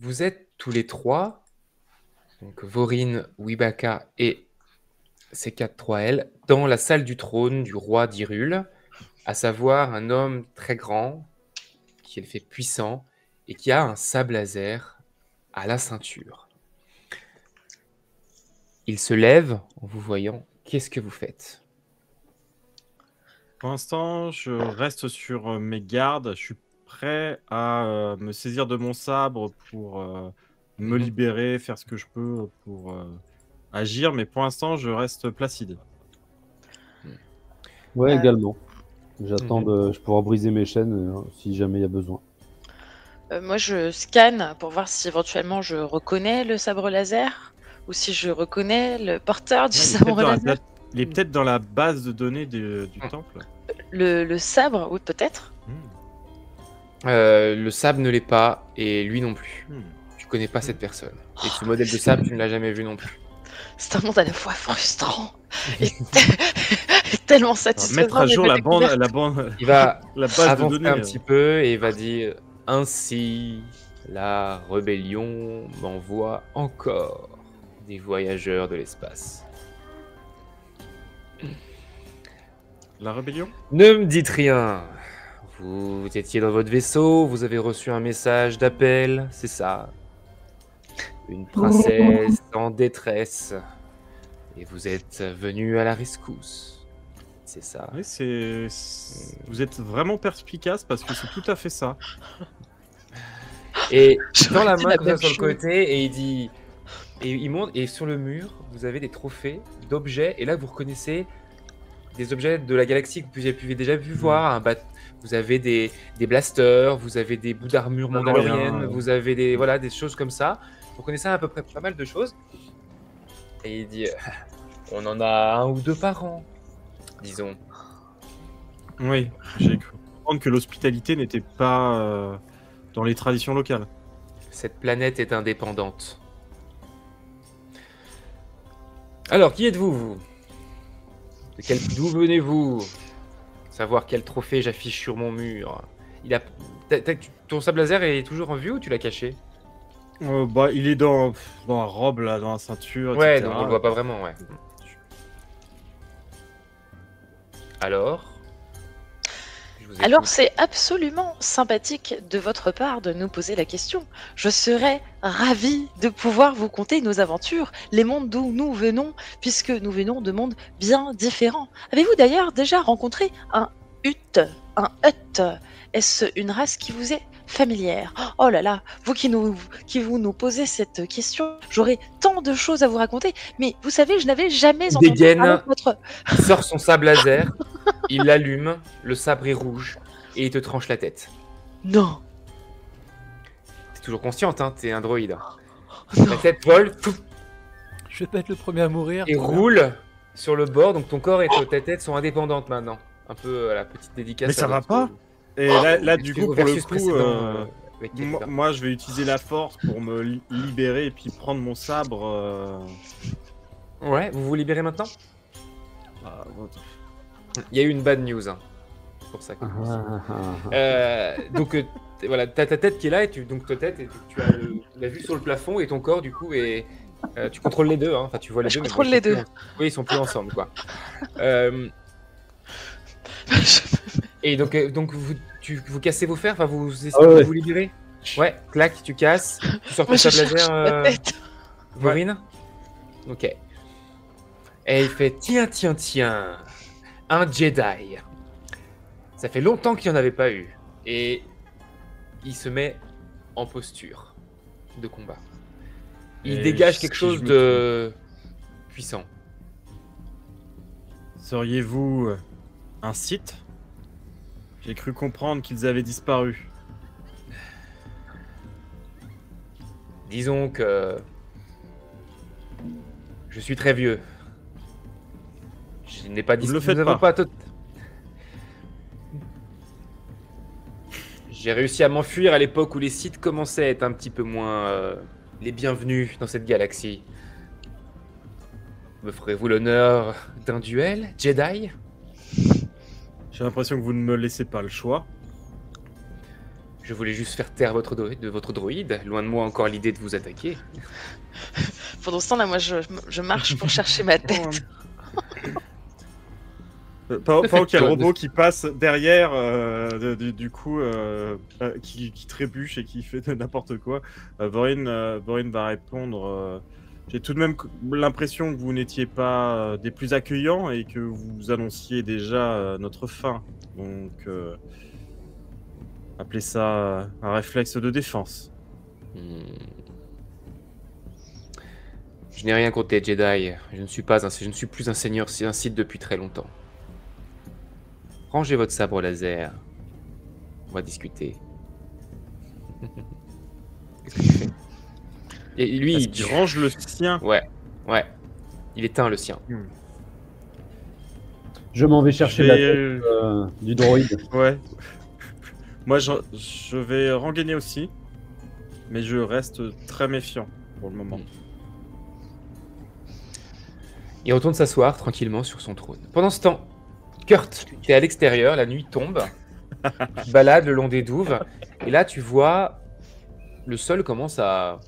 Vous êtes tous les trois, donc Vorin, Wibaka et C4-3L, dans la salle du trône du roi d'Hyrule, à savoir un homme très grand, qui est le fait puissant, et qui a un sable laser à la ceinture. Il se lève en vous voyant. Qu'est-ce que vous faites? Pour l'instant, je reste sur mes gardes. Je suis prêt à me saisir de mon sabre pour me libérer, faire ce que je peux pour agir. Mais pour l'instant, je reste placide. Ouais, Euh, également. J'attends Mhm. de je pourrai briser mes chaînes si jamais il y a besoin. Moi, je scanne pour voir si éventuellement je reconnais le sabre laser ou si je reconnais le porteur du Il est sabre peut-être dans la laser. il est peut-être dans la base de données du temple. Le sabre, oui, peut-être. Le sable ne l'est pas, et lui non plus. Hmm. Tu connais pas cette personne. Et ce modèle de sable, tu ne l'as jamais vu non plus. C'est un monde à la fois frustrant et tellement On va satisfaisant. mettre à jour de la bande, découverte. Il va la base de avancer données. un petit peu et il va dire ainsi la rébellion m'envoie encore des voyageurs de l'espace. La rébellion? Ne me dites rien. Vous étiez dans votre vaisseau, vous avez reçu un message d'appel, c'est ça. Une princesse en détresse. Et vous êtes venu à la rescousse. C'est ça. Oui, vous êtes vraiment perspicace parce que c'est tout à fait ça. Et il tend J'aurais la dit main la comme ça même sur le chose. côté et il dit. Et il montre, et sur le mur, vous avez des trophées d'objets. Et là, vous reconnaissez des objets de la galaxie que vous avez déjà pu voir. Vous avez des blasters, vous avez des bouts d'armure mandalorienne, vous avez des choses comme ça. Vous connaissez à peu près pas mal de choses. Et il dit on en a un ou deux par an, disons. Oui, j'ai cru comprendre que l'hospitalité n'était pas dans les traditions locales. Cette planète est indépendante. Alors, qui êtes-vous, vous? D'où venez-vous? Savoir quel trophée j'affiche sur mon mur. Ton sable laser est toujours en vue ou tu l'as caché? Bah, il est dans la robe, là, dans la ceinture, Ouais, etc. donc on le voit pas vraiment, ouais. Alors? Je vous Alors, écoute. c'est absolument sympathique de votre part de nous poser la question. Je serais ravie de pouvoir vous conter nos aventures, les mondes d'où nous venons, puisque nous venons de mondes bien différents. Avez-vous d'ailleurs déjà rencontré un Hutt? Un Hutt? Est-ce une race qui vous est familière? Oh là là, vous nous posez cette question, j'aurais tant de choses à vous raconter, mais vous savez, je n'avais jamais Il entendu dégaine. parler de votre... Il sort son sable laser, il l'allume, le sabre est rouge, et il te tranche la tête. Non, T'es toujours consciente, hein, t'es un droïde. non. La tête vole, tout, Je vais pas être le premier à mourir. et roule sur le bord, donc ton corps et ta tête sont indépendantes maintenant. Un peu la petite dédicace. Mais ça à va votre- pas. Et là, du coup, pour le versus coup, précédent, avec Kefka. moi, je vais utiliser la force pour me libérer et puis prendre mon sabre. Ouais, vous vous libérez maintenant? Bah, Il y a eu une bad news. Hein. C'est pour ça que. Donc voilà, t'as ta tête qui est là, donc ta tête, et tu as la vue sur le plafond et ton corps du coup est. Tu contrôles les deux, hein. Enfin tu vois les Je deux. contrôle bon, les ils sont deux. plus oui, ils sont plus ensemble quoi. Et donc vous cassez vos fers, enfin vous essayez Ah ouais. de vous libérer. Ouais, clac, tu casses, tu sors ton Moi, je sable cherche laser, la tête. Vorine. Ok. Et il fait tiens, un Jedi. Ça fait longtemps qu'il n'y en avait pas eu. Et il se met en posture de combat. Il Et dégage si quelque je chose me de puissant. Seriez-vous un Sith? J'ai cru comprendre qu'ils avaient disparu. Disons que je suis très vieux. Je n'ai pas dit. Ne le faites Nous n'avons pas. pas J'ai réussi à m'enfuir à l'époque où les Sith commençaient à être un petit peu moins les bienvenus dans cette galaxie. Me ferez-vous l'honneur d'un duel, Jedi? J'ai l'impression que vous ne me laissez pas le choix. Je voulais juste faire taire votre droïde. Loin de moi encore l'idée de vous attaquer. Pendant ce temps-là, moi, je marche pour chercher ma tête. Pas aucun robot qui passe derrière, du coup, qui trébuche et qui fait n'importe quoi. Vorin va répondre. J'ai tout de même l'impression que vous n'étiez pas des plus accueillants et que vous annonciez déjà notre fin. Donc, appelez ça un réflexe de défense. Je n'ai rien contre les Jedi. Je ne suis plus un seigneur Sith depuis très longtemps. Rangez votre sabre laser. On va discuter. Qu'est-ce que tu fais? Et lui, il range le sien. Ouais. Il éteint le sien. Je m'en vais chercher la tête du droïde. Ouais. Moi, je vais rengainer aussi. Mais je reste très méfiant pour le moment. Il retourne s'asseoir tranquillement sur son trône. Pendant ce temps, Kurt, tu es à l'extérieur, la nuit tombe. Tu te balades le long des douves. Et là, tu vois le sol commence à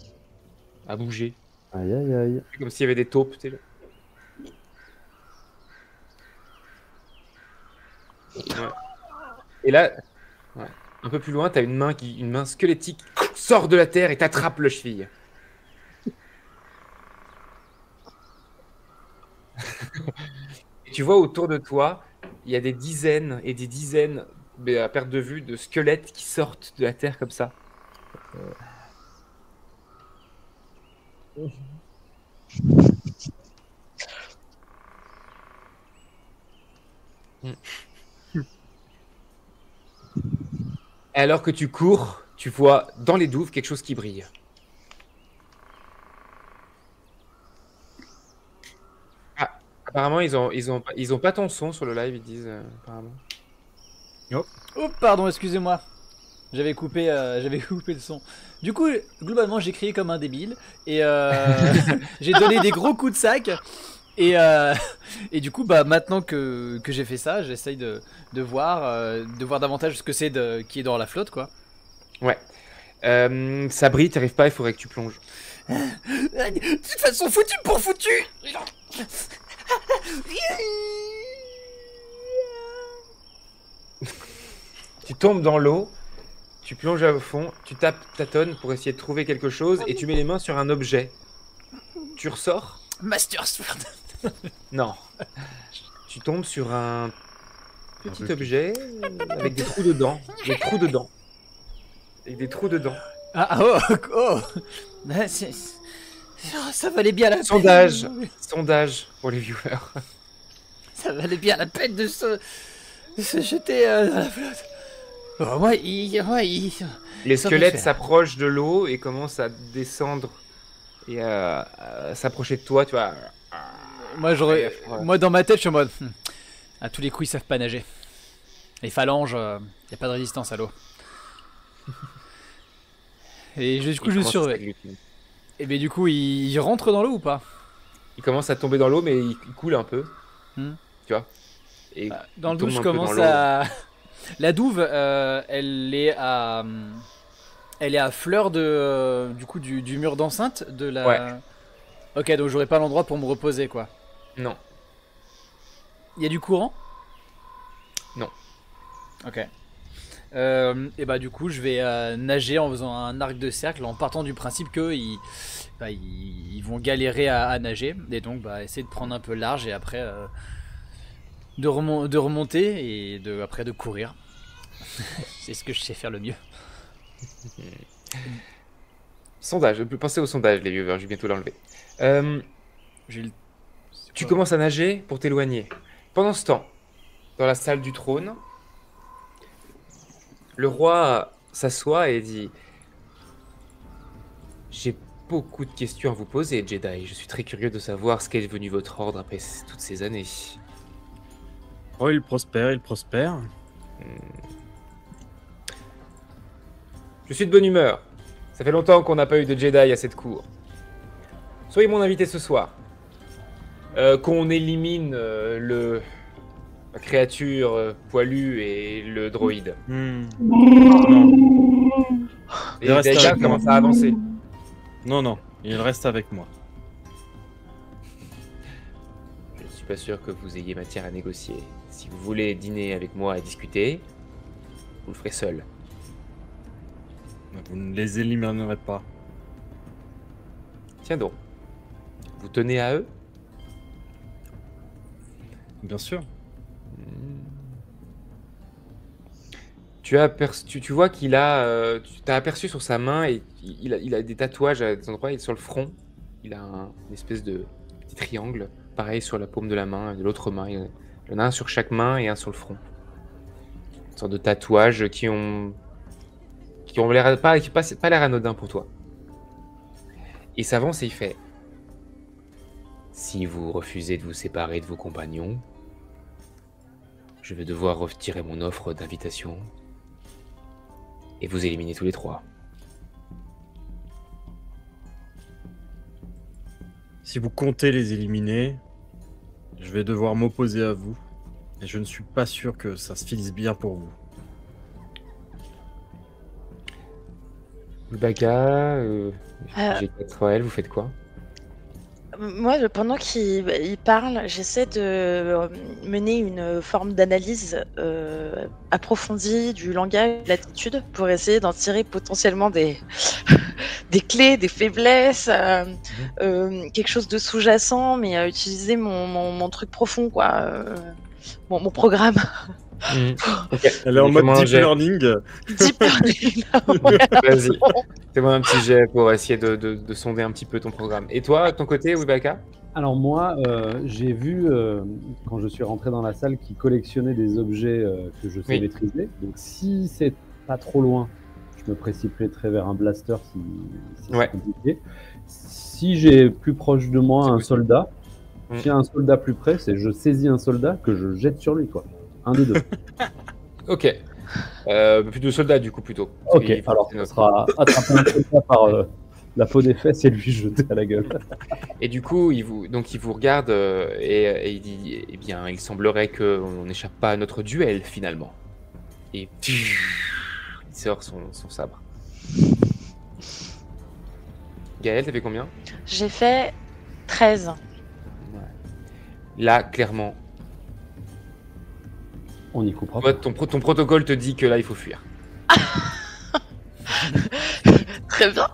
bouger. Aïe aïe aïe. Comme s'il y avait des taupes. Tu sais. Ouais. Et là, un peu plus loin, tu as une main squelettique qui sort de la terre et t'attrape le cheville. Et tu vois autour de toi, il y a des dizaines et des dizaines, mais à perte de vue, de squelettes qui sortent de la terre comme ça. Alors que tu cours, tu vois dans les douves quelque chose qui brille. Ah, apparemment ils ont pas ton son sur le live, ils disent apparemment. Oh, pardon, excusez-moi. J'avais coupé le son. Du coup, globalement, j'ai crié comme un débile et j'ai donné des gros coups de sac. Et du coup, bah maintenant que j'ai fait ça, j'essaye de voir davantage ce que c'est qui est dans la flotte, quoi. Ouais. Ça brille, t'arrives pas, il faudrait que tu plonges. De toute façon, foutu pour foutu. Tu tombes dans l'eau, tu plonges à fond, tu tâtonnes pour essayer de trouver quelque chose et tu mets les mains sur un objet. Tu ressors? Master Sword. Non. Tu tombes sur un petit objet avec des trous dedans. Des trous dedans. Avec des trous dedans. Oh. Ça valait bien la peine. Sondage pour les viewers. Ça valait bien la peine de se jeter dans la flotte. Oh, ouais, Les squelettes s'approchent de l'eau et commencent à descendre et à s'approcher de toi, tu vois. Moi, dans ma tête, je suis en mode. À tous les coups, ils savent pas nager. Les phalanges, y a pas de résistance à l'eau. Et du coup, je surveille. Et bien, du coup, il rentre dans l'eau ou pas? Il commence à tomber dans l'eau, mais il coule un peu. Tu vois. Et dans le douche, je commence à. La douve, elle est à fleur de du coup du mur d'enceinte de la. Ouais. Ok, donc j'aurai pas l'endroit pour me reposer, quoi. Non. Il y a du courant? Non. Ok. Et bah du coup je vais nager en faisant un arc de cercle en partant du principe que ils vont galérer à nager et donc bah essayer de prendre un peu large et après de remonter et après de courir. C'est ce que je sais faire le mieux. Sondage, pensez au sondage les viewers, je vais bientôt l'enlever. Tu commences à nager pour t'éloigner. Pendant ce temps, dans la salle du trône, le roi s'assoit et dit: j'ai beaucoup de questions à vous poser, Jedi. Je suis très curieux de savoir ce qu'est devenu votre ordre après toutes ces années. Oh, il prospère. Je suis de bonne humeur. Ça fait longtemps qu'on n'a pas eu de Jedi à cette cour. Soyez mon invité ce soir. Qu'on élimine la créature poilue et le droïde. Non. Il reste les avec gardes moi. commencent à avancer. Non, il reste avec moi. Je ne suis pas sûr que vous ayez matière à négocier. Si vous voulez dîner avec moi et discuter, vous le ferez seul. Vous ne les éliminerez pas. Tiens donc. Vous tenez à eux? Bien sûr. Tu vois qu'il a... tu t'as aperçu sur sa main et il a des tatouages à des endroits et sur le front. Il a une espèce de petit triangle. Pareil sur la paume de la main, de l'autre main. Il y en a un sur chaque main et un sur le front. Une sorte de tatouages qui ont l'air pas l'air anodin pour toi. Il s'avance et il fait: si vous refusez de vous séparer de vos compagnons, je vais devoir retirer mon offre d'invitation et vous éliminer tous les trois. Si vous comptez les éliminer, je vais devoir m'opposer à vous. Et je ne suis pas sûr que ça se finisse bien pour vous. Baka, G4L, vous faites quoi? Moi, pendant qu'il parle, j'essaie de mener une forme d'analyse approfondie du langage et de l'attitude pour essayer d'en tirer potentiellement des, des clés, des faiblesses, quelque chose de sous-jacent, mais utiliser mon truc profond, quoi, mon programme. Ok. Elle est en Mais mode comment deep j'ai- learning. Deep learning, ouais, Vas-y, fais-moi un petit jet pour essayer de sonder un petit peu ton programme. Et toi, de ton côté, Wibaka? Alors moi, j'ai vu, quand je suis rentré dans la salle, qu'il collectionnait des objets que je sais Oui. maîtriser. Donc si c'est pas trop loin, je me précipiterai vers un blaster si Ouais. c'est compliqué. Si j'ai plus proche de moi C'est un possible. soldat, Mm. s'il y a un soldat plus près, c'est je saisis un soldat que je jette sur lui, quoi. Un des deux. Ok. Plus de soldats, du coup, plutôt. Parce Ok, qu'il faut alors que c'est ça notre- sera attraper un soldat par la peau des fesses et lui jeter à la gueule. Et du coup, il vous regarde et il dit: eh bien, il semblerait qu'on n'échappe pas à notre duel, finalement. Et il sort son sabre. Gaël, t'as fait combien? J'ai fait 13. Là, clairement, On y coupera toi, pas. ton protocole te dit que là, il faut fuir. Très bien.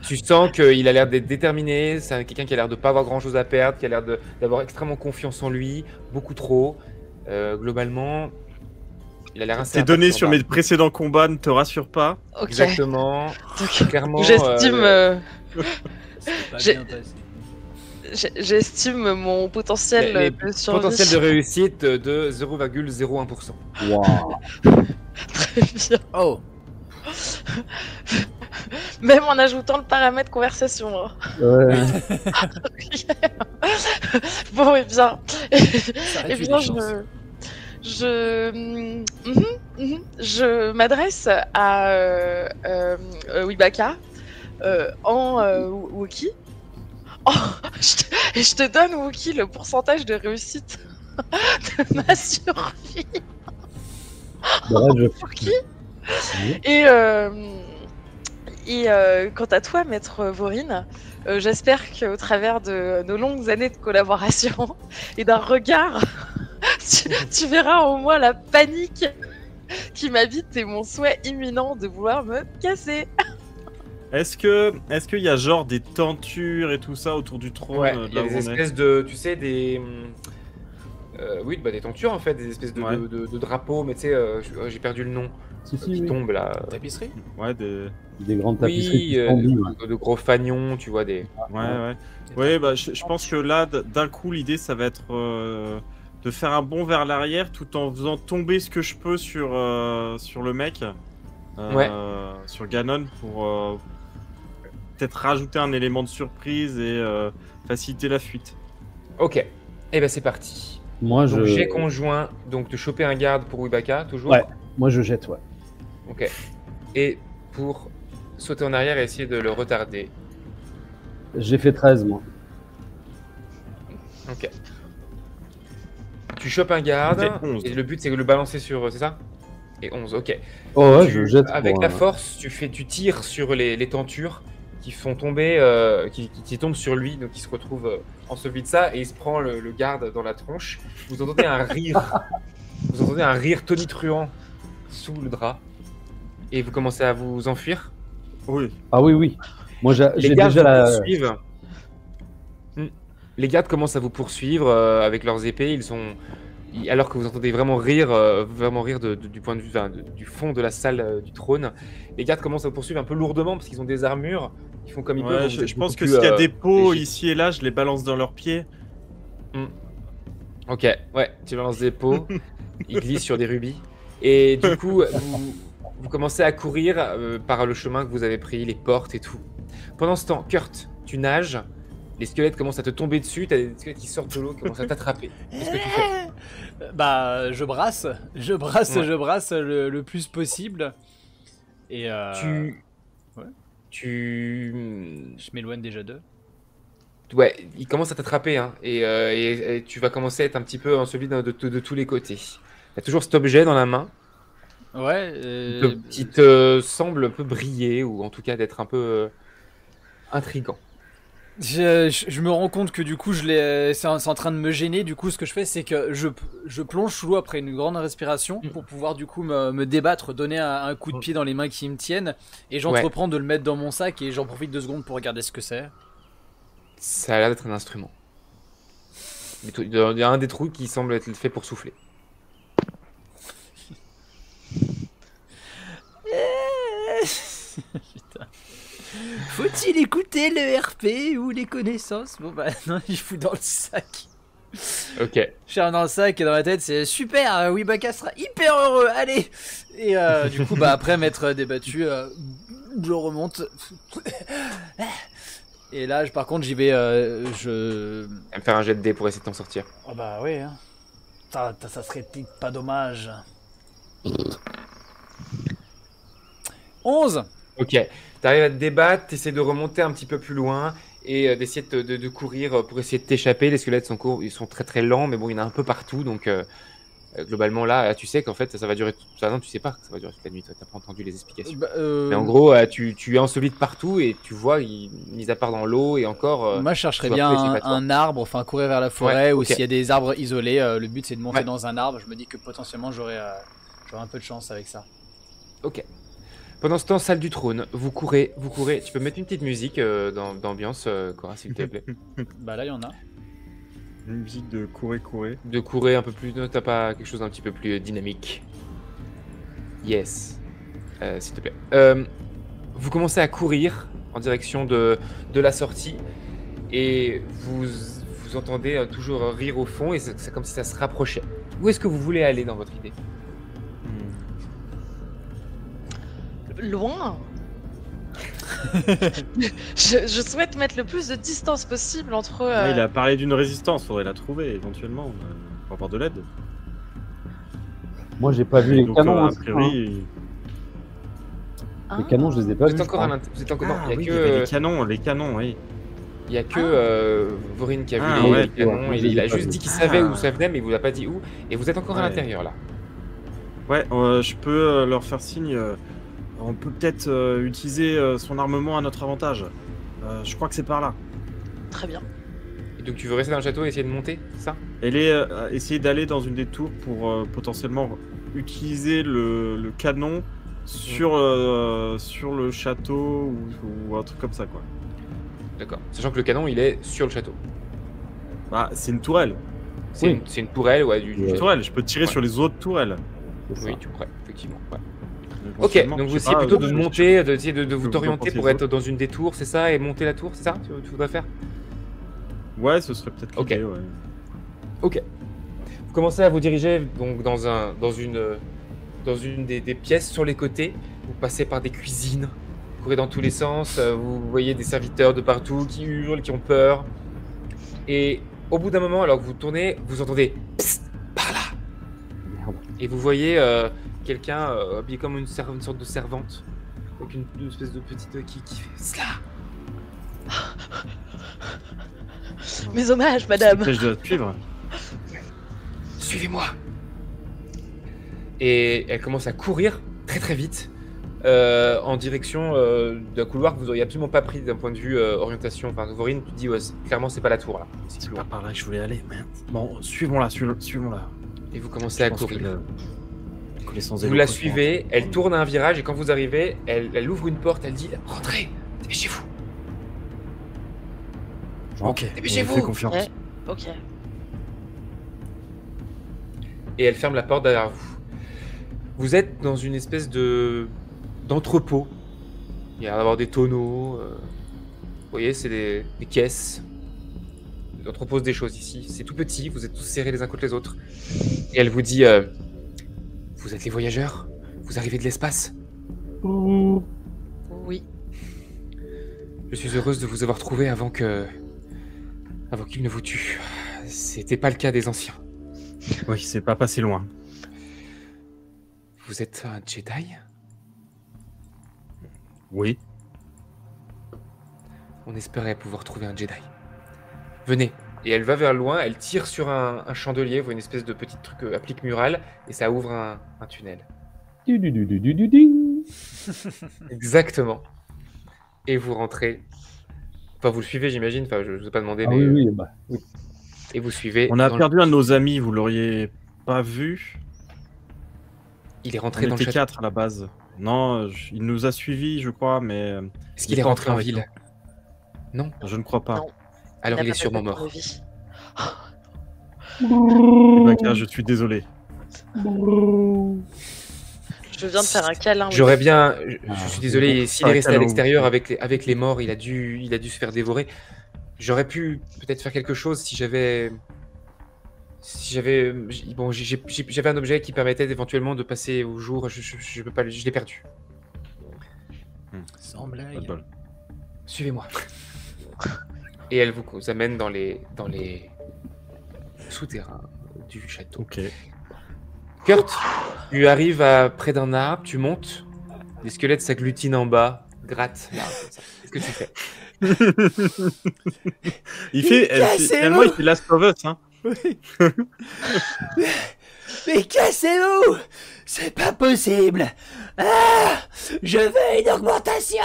Tu sens qu'il a l'air d'être déterminé, c'est quelqu'un qui a l'air de pas avoir grand chose à perdre, qui a l'air d'avoir extrêmement confiance en lui, beaucoup trop. Globalement, il a l'air assez Tes données imperturbable. sur mes précédents combats ne te rassurent pas. Ok. Exactement. Donc, Clairement, j'estime, C'est pas J'ai- bien passé. j'estime mon potentiel les de survie. potentiel de réussite de 0,01%. Waouh. Très bien. Oh, Même en ajoutant le paramètre conversation. Hein. Ouais. Bon, et bien. ça Eh réduit bien, les chances. je m'adresse à Wibaka en Wookie. Oh, je te donne, Wookie, le pourcentage de réussite de ma survie. Ouais, Wookie. Et quant à toi, maître Vorine, j'espère qu'au travers de nos longues années de collaboration et d'un regard, tu verras en moi la panique qui m'habite et mon souhait imminent de vouloir me casser. Est-ce qu'il y a genre des tentures et tout ça autour du trône Ouais, de il y là a où des on est espèces de, tu sais, des... oui, bah, des tentures en fait, des espèces de, Ouais. de drapeaux, mais tu sais, j'ai perdu le nom, Si, si, qui oui. tombent là. Tapisserie. Ouais, des... Des grandes tapisseries Oui, qui se tendent, ouais. de gros fanions, tu vois, des... Ouais. Ouais, bah, je pense que là, d'un coup, l'idée, ça va être de faire un bond vers l'arrière tout en faisant tomber ce que je peux sur le mec, sur Ganon, pour peut-être rajouter un élément de surprise et faciliter la fuite. Ok, et ben c'est parti. Moi, Donc je... j'ai conjoint, donc de choper un garde pour Wibaka, toujours. Ouais. Moi, je jette, ouais. Ok. Et pour sauter en arrière et essayer de le retarder. J'ai fait 13, moi. Ok. Tu chopes un garde, J'ai 11. et le but c'est de le balancer sur... C'est ça? Et 11, ok. Oh ouais, je jette. Avec pour, la force, tu tires sur les tentures qui font tomber, qui tombent sur lui, donc il se retrouve enseveli de ça, et il se prend le garde dans la tronche. Vous entendez un rire, vous entendez un rire tonitruant sous le drap, et vous commencez à vous enfuir. Oui. Ah oui, oui. Moi, j'ai Les gardes déjà vous la. poursuivent. Les gardes commencent à vous poursuivre avec leurs épées. Alors que vous entendez vraiment rire du point de vue, du fond de la salle du trône. Les gardes commencent à vous poursuivre un peu lourdement parce qu'ils ont des armures. Ils font comme ils peuvent. Je pense que s'il y a des pots ici et là, je les balance dans leurs pieds. Ok, ouais, tu balances des pots. Ils glissent sur des rubis. Et du coup, vous commencez à courir par le chemin que vous avez pris, les portes et tout. Pendant ce temps, Kurt, tu nages. Les squelettes commencent à te tomber dessus, t'as des squelettes qui sortent de l'eau, qui commencent à t'attraper. Qu'est-ce que tu fais? Bah, je brasse Ouais. le plus possible. Et je m'éloigne déjà d'eux. Ouais, ils commencent à t'attraper, hein, et tu vas commencer à être un petit peu enseveli de tous les côtés. T'as toujours cet objet dans la main, Ouais. qui te semble un peu briller, ou en tout cas d'être un peu intriguant. Je me rends compte que du coup c'est en train de me gêner. Du coup, ce que je fais, c'est que je plonge sous l'eau après une grande respiration pour pouvoir du coup me débattre, donner un coup de pied dans les mains qui me tiennent, et j'entreprends de le mettre dans mon sac, et j'en profite 2 secondes pour regarder ce que c'est. Ça a l'air d'être un instrument. Il y a un des trous qui semble être fait pour souffler. Putain. Faut-il écouter le RP ou les connaissances? Bon bah non, il fout dans le sac. Ok. Je suis dans le sac, et dans ma tête c'est super, Wibaka sera hyper heureux, allez. Et du coup bah après m'être débattu, je remonte. Et là par contre j'y vais, Elle va me faire un jet de dés pour essayer de t'en sortir. Oh bah oui, hein. Ça serait pas dommage. 11. Ok. T'arrives à te débattre, t'essaies de remonter un petit peu plus loin et d'essayer de courir pour essayer de t'échapper. Les squelettes ils sont très très lents, mais bon, il y en a un peu partout, donc globalement là, tu sais qu'en fait ça va durer. Non, tu sais pas que ça va durer toute la nuit. T'as pas entendu les explications. Mais en gros, tu es enseveli de partout et tu vois, mis à part dans l'eau et encore. Moi je chercherais tu vois bien plus les un arbre, enfin courir vers la forêt, Ouais, ou ok. s'il y a des arbres isolés, le but c'est de monter Ouais. dans un arbre. Je me dis que potentiellement j'aurais un peu de chance avec ça. Ok. Pendant ce temps, salle du trône, vous courez. Tu peux mettre une petite musique d'ambiance, Cora, s'il te plaît. Bah là il y en a. Une musique de courir. De courir un peu plus. T'as pas quelque chose d'un petit peu plus dynamique? Yes. S'il te plaît. Vous commencez à courir en direction de la sortie et vous entendez toujours rire au fond et c'est comme si ça se rapprochait. Où est-ce que vous voulez aller dans votre idée? Loin. je souhaite mettre le plus de distance possible entre. Il a parlé d'une résistance, faudrait la trouver éventuellement pour avoir de l'aide. Moi, j'ai pas vu les Donc, canons. a hein, priori. Les canons, je les ai pas Vous vus. êtes encore je à crois. vous êtes encore. Non, Ah oui, il y avait les canons, oui. il y a que Vorin qui a vu Ah, les ouais, canons. ouais, Il a j'ai pas juste vu. dit qu'il savait Ah. où ça venait, mais il vous l'a pas dit où. Et vous êtes encore à Ouais. l'intérieur là. Ouais, je peux leur faire signe. On peut peut-être utiliser son armement à notre avantage. Je crois que c'est par là. Très bien. Et donc tu veux rester dans le château et essayer de monter, c'est ça? Essayer d'aller dans une des tours pour potentiellement utiliser le canon sur le château ou un truc comme ça, quoi. D'accord. Sachant que le canon il est sur le château. Bah, c'est une tourelle. C'est Oui. une tourelle, ouais. Une tourelle, je peux tirer Ouais. sur les autres tourelles. C'est Oui, ça. tu pourrais, effectivement. Ouais. Ok, Éventuellement, donc je vous sais essayez pas, plutôt de je- monter, d'essayer de vous vous t'orienter pensez pour les être dans une des tours, c'est ça? Et monter la tour, c'est ça? Tu voudrais faire? Ouais, ce serait peut-être Ok. l'idée, ouais. Ok. Vous commencez à vous diriger donc dans une des pièces sur les côtés. Vous passez par des cuisines, vous courez dans tous les sens, vous voyez des serviteurs de partout qui hurlent, qui ont peur. Et au bout d'un moment, alors que vous tournez, vous entendez Psst, par là. Merde. Et vous voyez quelqu'un habillé comme une sorte de servante, avec une espèce de petite qui fait cela. Mes hommages, madame. Peut-être je dois te suivre. Suivez-moi. et elle commence à courir très très vite en direction d'un couloir que vous auriez absolument pas pris d'un point de vue orientation. Enfin, Vorine, tu te dis ouais, clairement c'est pas la tour là. C'est C'est plus pas loin. par là que je voulais aller, merde. Bon, suivons-la, suivons-la. Et vous commencez à courir. Vous la suivez, elle tourne à un virage et quand vous arrivez, elle ouvre une porte, elle dit rentrez, dépêchez-vous. Ok, Dépêchez-vous. on fait confiance. Ouais. Ok. Et elle ferme la porte derrière vous. Vous êtes dans une espèce d'entrepôt. Il y a d'avoir des tonneaux. Vous voyez, c'est des caisses. On entrepose des choses ici. C'est tout petit, vous êtes tous serrés les uns contre les autres. Et elle vous dit vous êtes les voyageurs? Vous arrivez de l'espace? Oui. Je suis heureuse de vous avoir trouvé avant qu'il ne vous tue. C'était pas le cas des anciens. Oui, c'est pas passé loin. Vous êtes un Jedi? Oui. On espérait pouvoir trouver un Jedi. Venez. Et elle va vers loin, elle tire sur un chandelier, vous voyez une espèce de petit truc applique murale, et ça ouvre un tunnel. Du-du-du-du-du-du-ding. Exactement. Et vous rentrez. Enfin, vous le suivez, j'imagine. Enfin, je ne vous ai pas demandé, Ah mais. oui, oui, bah, oui. Et vous suivez. On a dans perdu un de nos amis, vous l'auriez pas vu. Il est On rentré dans le était château. 4 à la base. Non, il nous a suivis, je crois, mais Est-ce il qu'il est est pas rentré en entré avec ville? Non. je ne crois pas. Non. Alors n'a il est pas fait sûrement de mort. vie. Baka, je suis désolé. Je viens de faire un câlin. oui. J'aurais bien. Je Ah, suis désolé. c'est S'il est resté à câlin, l'extérieur oui. avec les morts, il a dû se faire dévorer. J'aurais pu peut-être faire quelque chose si j'avais. Bon, j'avais un objet qui permettait éventuellement de passer au jour. Je peux pas. Je l'ai perdu. Sans Pas de blague. bol. Suivez-moi. Et elle vous amène dans les souterrains du château. Ok. Kurt, tu arrives près d'un arbre, tu montes. Les squelettes s'agglutinent en bas, grattent l'arbre comme ça. Qu'est-ce que tu fais? Il fait. Tellement il fait Last of Us, hein. Mais cassez-vous! C'est pas possible! Ah! Je veux une augmentation!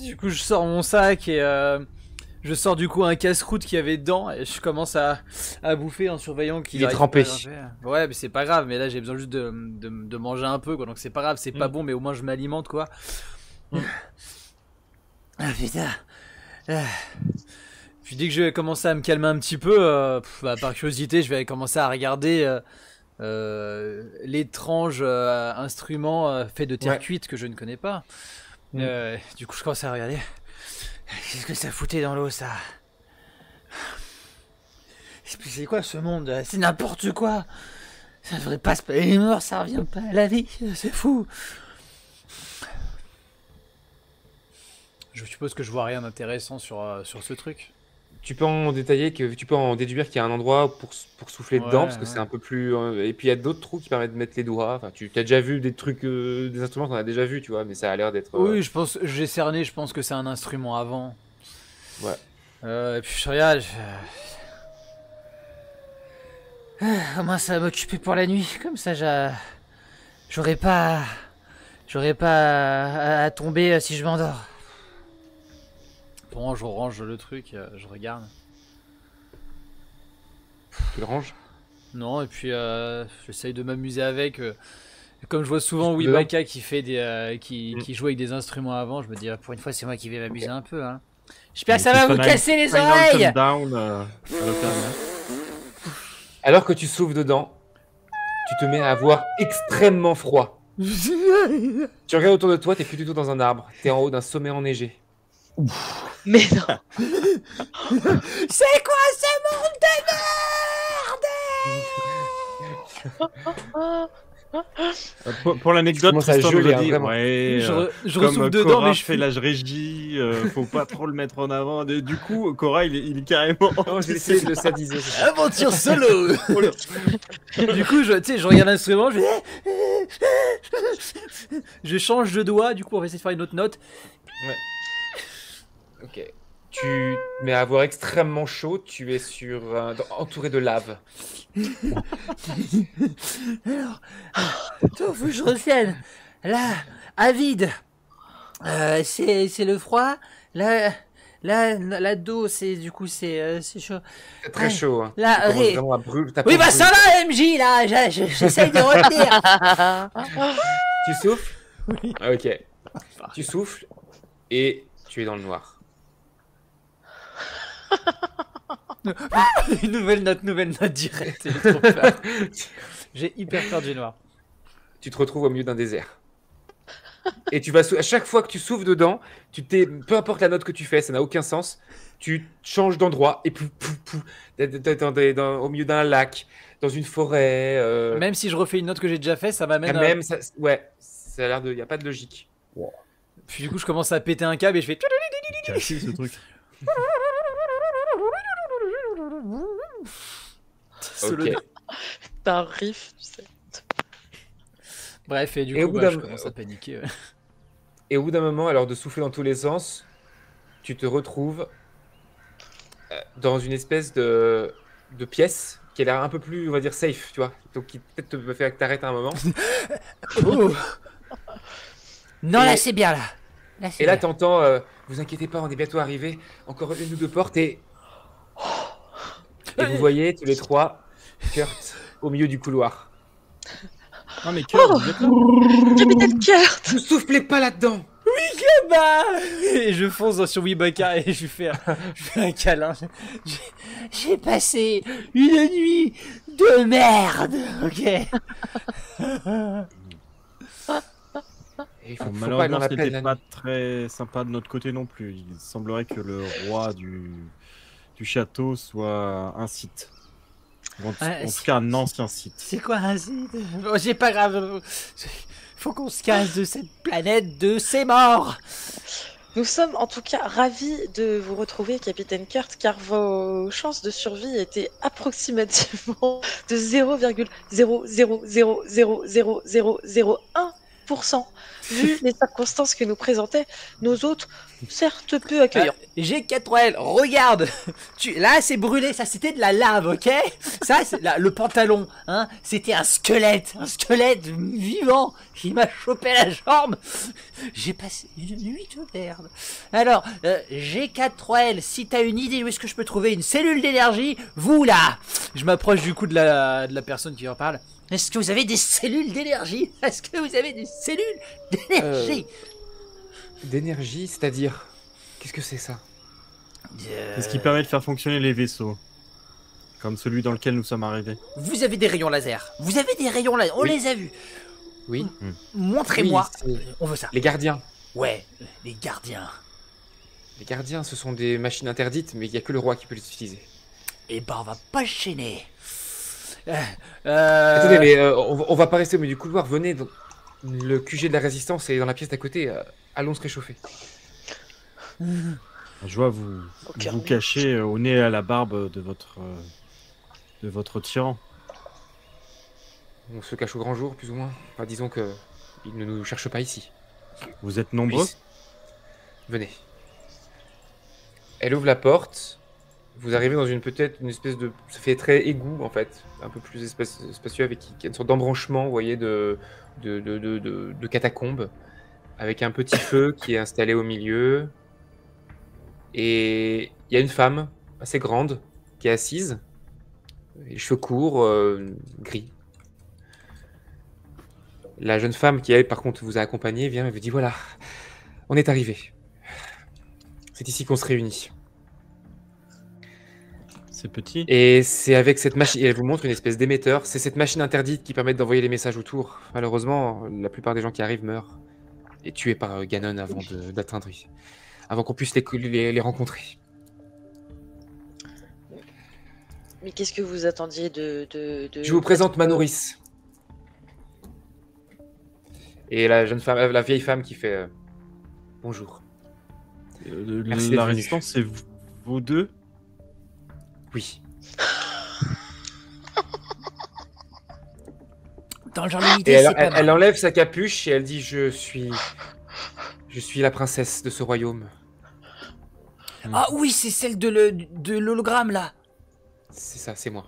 Du coup, je sors mon sac et je sors du coup un casse-croûte qu'il y avait dedans et je commence à bouffer en surveillant qu'il Il est arrive trempé. pas à manger. Ouais, mais c'est pas grave, mais là j'ai besoin juste de manger un peu quoi, donc c'est pas grave, c'est pas bon, mais au moins je m'alimente quoi. Ah putain! Puis dès que je vais commencer à me calmer un petit peu, par curiosité, je vais commencer à regarder l'étrange instrument fait de terre Ouais. cuite que je ne connais pas. Du coup, je commence à regarder. Qu'est-ce que ça foutait dans l'eau, ça? C'est quoi ce monde? C'est n'importe quoi! Ça devrait pas se passer. Les morts, ça revient pas à la vie, c'est fou! Je suppose que je vois rien d'intéressant sur ce truc. Tu peux en déduire qu'il y a un endroit pour souffler Ouais, dedans, parce que ouais. c'est un peu plus. Et puis il y a d'autres trous qui permettent de mettre les doigts. Enfin, tu as déjà vu des trucs, des instruments, t'en as déjà vu, tu vois, mais ça a l'air d'être. Oui, j'ai cerné, je pense que c'est un instrument avant. Ouais. Et puis je regarde. Au moins ça va m'occuper pour la nuit, comme ça j'aurais pas à tomber si je m'endors. Bon, je range le truc, je regarde. Tu le ranges. Non, et puis j'essaye de m'amuser avec. Comme je vois souvent Dedans. Wilbaka qui fait qui joue avec des instruments avant, je me dis pour une fois c'est moi qui vais m'amuser un peu. Hein. J'espère que ça va vous casser les oreilles. Alors que tu souffles dedans, tu te mets à avoir extrêmement froid. Tu regardes autour de toi, t'es plus du tout dans un arbre, t'es en haut d'un sommet enneigé. Mais non. C'est quoi ce monde de merde? Pour l'anecdote, Je commence à Tristan nous geler, a dit, vraiment. ouais, Je comme ressouffle dedans, Cora mais je fait la régie, faut pas trop le mettre en avant. Et du coup, Cora, il est carrément. Non, je vais essayer de le sadiser. c'est ça. Aventure solo. Du coup, je regarde l'instrument, je change de doigt, du coup on va essayer de faire une autre note. Ok. Tu mais à avoir extrêmement chaud, tu es entouré de lave. Alors, attends, faut que je retienne. Là, avide, c'est le froid. La dos, c'est du coup, c'est chaud. C'est très Ouais. chaud. Hein. Là, Tu commences ré- vraiment à brûler. ta Oui, peau bah brûle. ça va, MJ, là, j'essaye de retenir. Tu souffles. Oui. Ok. Tu souffles et tu es dans le noir. Nouvelle note directe. J'ai trop peur. J'ai hyper peur du noir. Tu te retrouves au milieu d'un désert. Et tu vas à chaque fois que tu souffles dedans, peu importe la note que tu fais, ça n'a aucun sens. Tu changes d'endroit et au milieu d'un lac, dans une forêt. Même si je refais une note que j'ai déjà fait, ça m'amène à... Même ça, ouais, ça a l'air de, y a pas de logique. Puis du coup, je commence à péter un câble et je fais... Cassé ce truc. Solo Ok. de- T'as un riff, tu sais. Bref, et du Et au coup, bout bah, d'un- je commence à paniquer. Ouais. Et au bout d'un moment, alors de souffler dans tous les sens, tu te retrouves dans une espèce de pièce qui a l'air un peu plus, on va dire, safe, tu vois. Donc qui peut-être te fait que t'arrêtes un moment. Oh. Non, Et- là, c'est bien, là. Là, c'est Et là, bien. t'entends, vous inquiétez pas, on est bientôt arrivé. Encore une ou deux portes et vous voyez tous les trois Kurt au milieu du couloir. Non, mais Kurt, vous êtes là Capitaine Kurt. Ne soufflez pas là-dedans. Bah et je fonce sur Wibaka et je lui fais un câlin. J'ai passé une nuit de merde, ok. Et il Bon, faut pas malheureusement, qu'on appelle c'était la pas nuit. très sympa de notre côté non plus. Il semblerait que le roi du château soit un site. En tout cas, un ancien site. C'est quoi un site? Bon, c'est pas grave. Faut qu'on se casse de cette planète de ces morts. Nous sommes en tout cas ravis de vous retrouver, Capitaine Kurt, car vos chances de survie étaient approximativement de 0,000000001%, vu les circonstances que nous présentaient nos hôtes, certes peu accueillants. J'ai 4L, regarde. Là, c'est brûlé, ça c'était de la lave, ok. Ça, c'est le pantalon, hein. C'était un squelette vivant qui m'a chopé la jambe. J'ai passé une nuit de merde. Alors, G4L, si t'as une idée où est-ce que je peux trouver une cellule d'énergie, vous là. Je m'approche du coup de la personne qui en parle. Est-ce que vous avez des cellules d'énergie? Est-ce que vous avez des cellules d'énergie? D'énergie, c'est-à-dire qu'est-ce que c'est ça? C'est ce qui permet de faire fonctionner les vaisseaux. Comme celui dans lequel nous sommes arrivés. Vous avez des rayons laser. Vous avez des rayons laser. On Oui. les a vus. Oui. Montrez-moi. Oui, On veut ça. les gardiens. Ouais, les gardiens. Les gardiens, ce sont des machines interdites, mais il n'y a que le roi qui peut les utiliser. Eh ben, on va pas gêner. Attendez, mais on va pas rester au milieu du couloir. Venez, donc, le QG de la résistance est dans la pièce d'à côté. Allons se réchauffer. Je vois vous Aucun vous doute. cachez au nez et à la barbe de votre tyran. On se cache au grand jour, plus ou moins. Enfin, disons que il ne nous cherche pas ici. Vous êtes nombreux. Oui. Venez. Elle ouvre la porte. Vous arrivez dans peut-être une espèce de... Ça fait très égout, en fait. Un peu plus spacieux, avec qui a une sorte d'embranchement, vous voyez, de catacombes. Avec un petit feu qui est installé au milieu. Et il y a une femme assez grande qui est assise. Les cheveux courts, gris. La jeune femme qui, elle, par contre, vous a accompagné, vient et vous dit, voilà, on est arrivé. C'est ici qu'on se réunit. C'est petit. Et c'est avec cette machine, et elle vous montre une espèce d'émetteur, c'est cette machine interdite qui permet d'envoyer les messages autour. Malheureusement, la plupart des gens qui arrivent meurent. Et tués par Ganon d'atteindre, avant qu'on puisse les rencontrer. Mais qu'est-ce que vous attendiez de... Je vous présente Manoris. Et la jeune femme, la vieille femme qui fait bonjour. Merci d'être La venu. résistance, c'est vous deux. Oui. Dans le genre Et l'unité, elle, c'est pas elle mal. enlève sa capuche et elle dit je suis la princesse de ce royaume. Ah oui, c'est celle de l'hologramme là. C'est ça, c'est moi.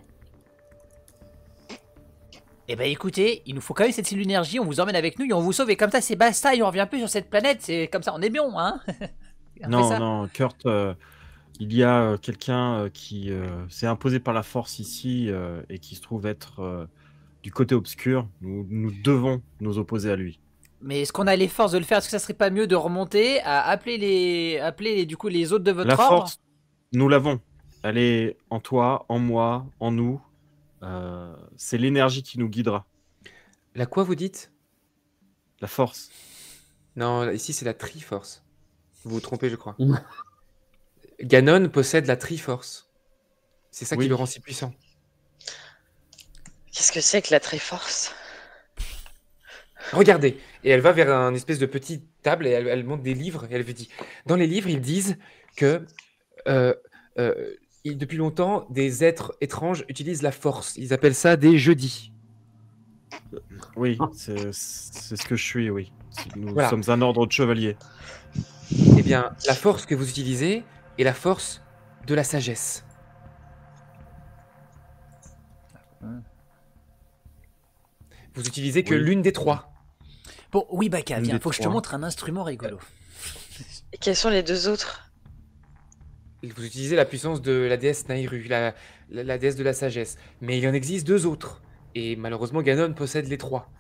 Eh ben écoutez, il nous faut quand même cette cellule d'énergie, on vous emmène avec nous et on vous sauve et comme ça c'est basta et on revient plus sur cette planète, c'est comme ça, on est bien, hein. On fait Non, ça. non, Kurt, il y a quelqu'un qui s'est imposé par la force ici et qui se trouve être du côté obscur. Nous devons nous opposer à lui. Mais est-ce qu'on a les forces de le faire? Est-ce que ça serait pas mieux de remonter, à appeler du coup les autres de votre La ordre? force, nous l'avons. Elle est en toi, en moi, en nous. C'est l'énergie qui nous guidera. La quoi, vous dites? La force. Non, ici, c'est la Triforce. Vous vous trompez, je crois. Ganon possède la Triforce. C'est ça qui Oui. le rend si puissant. Qu'est-ce que c'est que la Triforce? Regardez. Et elle va vers un espèce de petite table et elle montre des livres et elle vous dit. Dans les livres, ils disent que depuis longtemps, des êtres étranges utilisent la force. Ils appellent ça des jeudis. Oui, c'est ce que je suis, oui. Nous Voilà. sommes un ordre de chevaliers. Eh bien, la force que vous utilisez est la force de la sagesse. Vous utilisez que Oui. l'une des trois. Bon, oui, Baka, Une viens, des faut que je te trois. montre un instrument rigolo. Et quels sont les deux autres? Vous utilisez la puissance de la déesse Nairu, la déesse de la sagesse. Mais il en existe deux autres. Et malheureusement, Ganon possède les trois.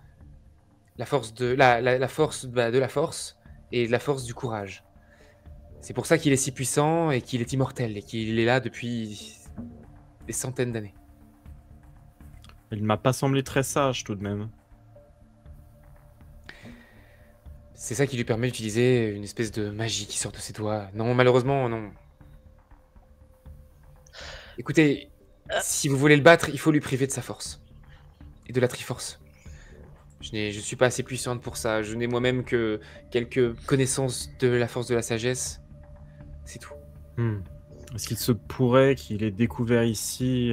La force de la force de la force et la force du courage. C'est pour ça qu'il est si puissant et qu'il est immortel et qu'il est là depuis des centaines d'années. Il ne m'a pas semblé très sage tout de même. C'est ça qui lui permet d'utiliser une espèce de magie qui sort de ses doigts. Non, malheureusement, non. Écoutez, si vous voulez le battre, il faut lui priver de sa force. Et de la Triforce. Je suis pas assez puissante pour ça. Je n'ai moi-même que quelques connaissances de la force de la sagesse. C'est tout. Est-ce qu'il se pourrait qu'il ait découvert ici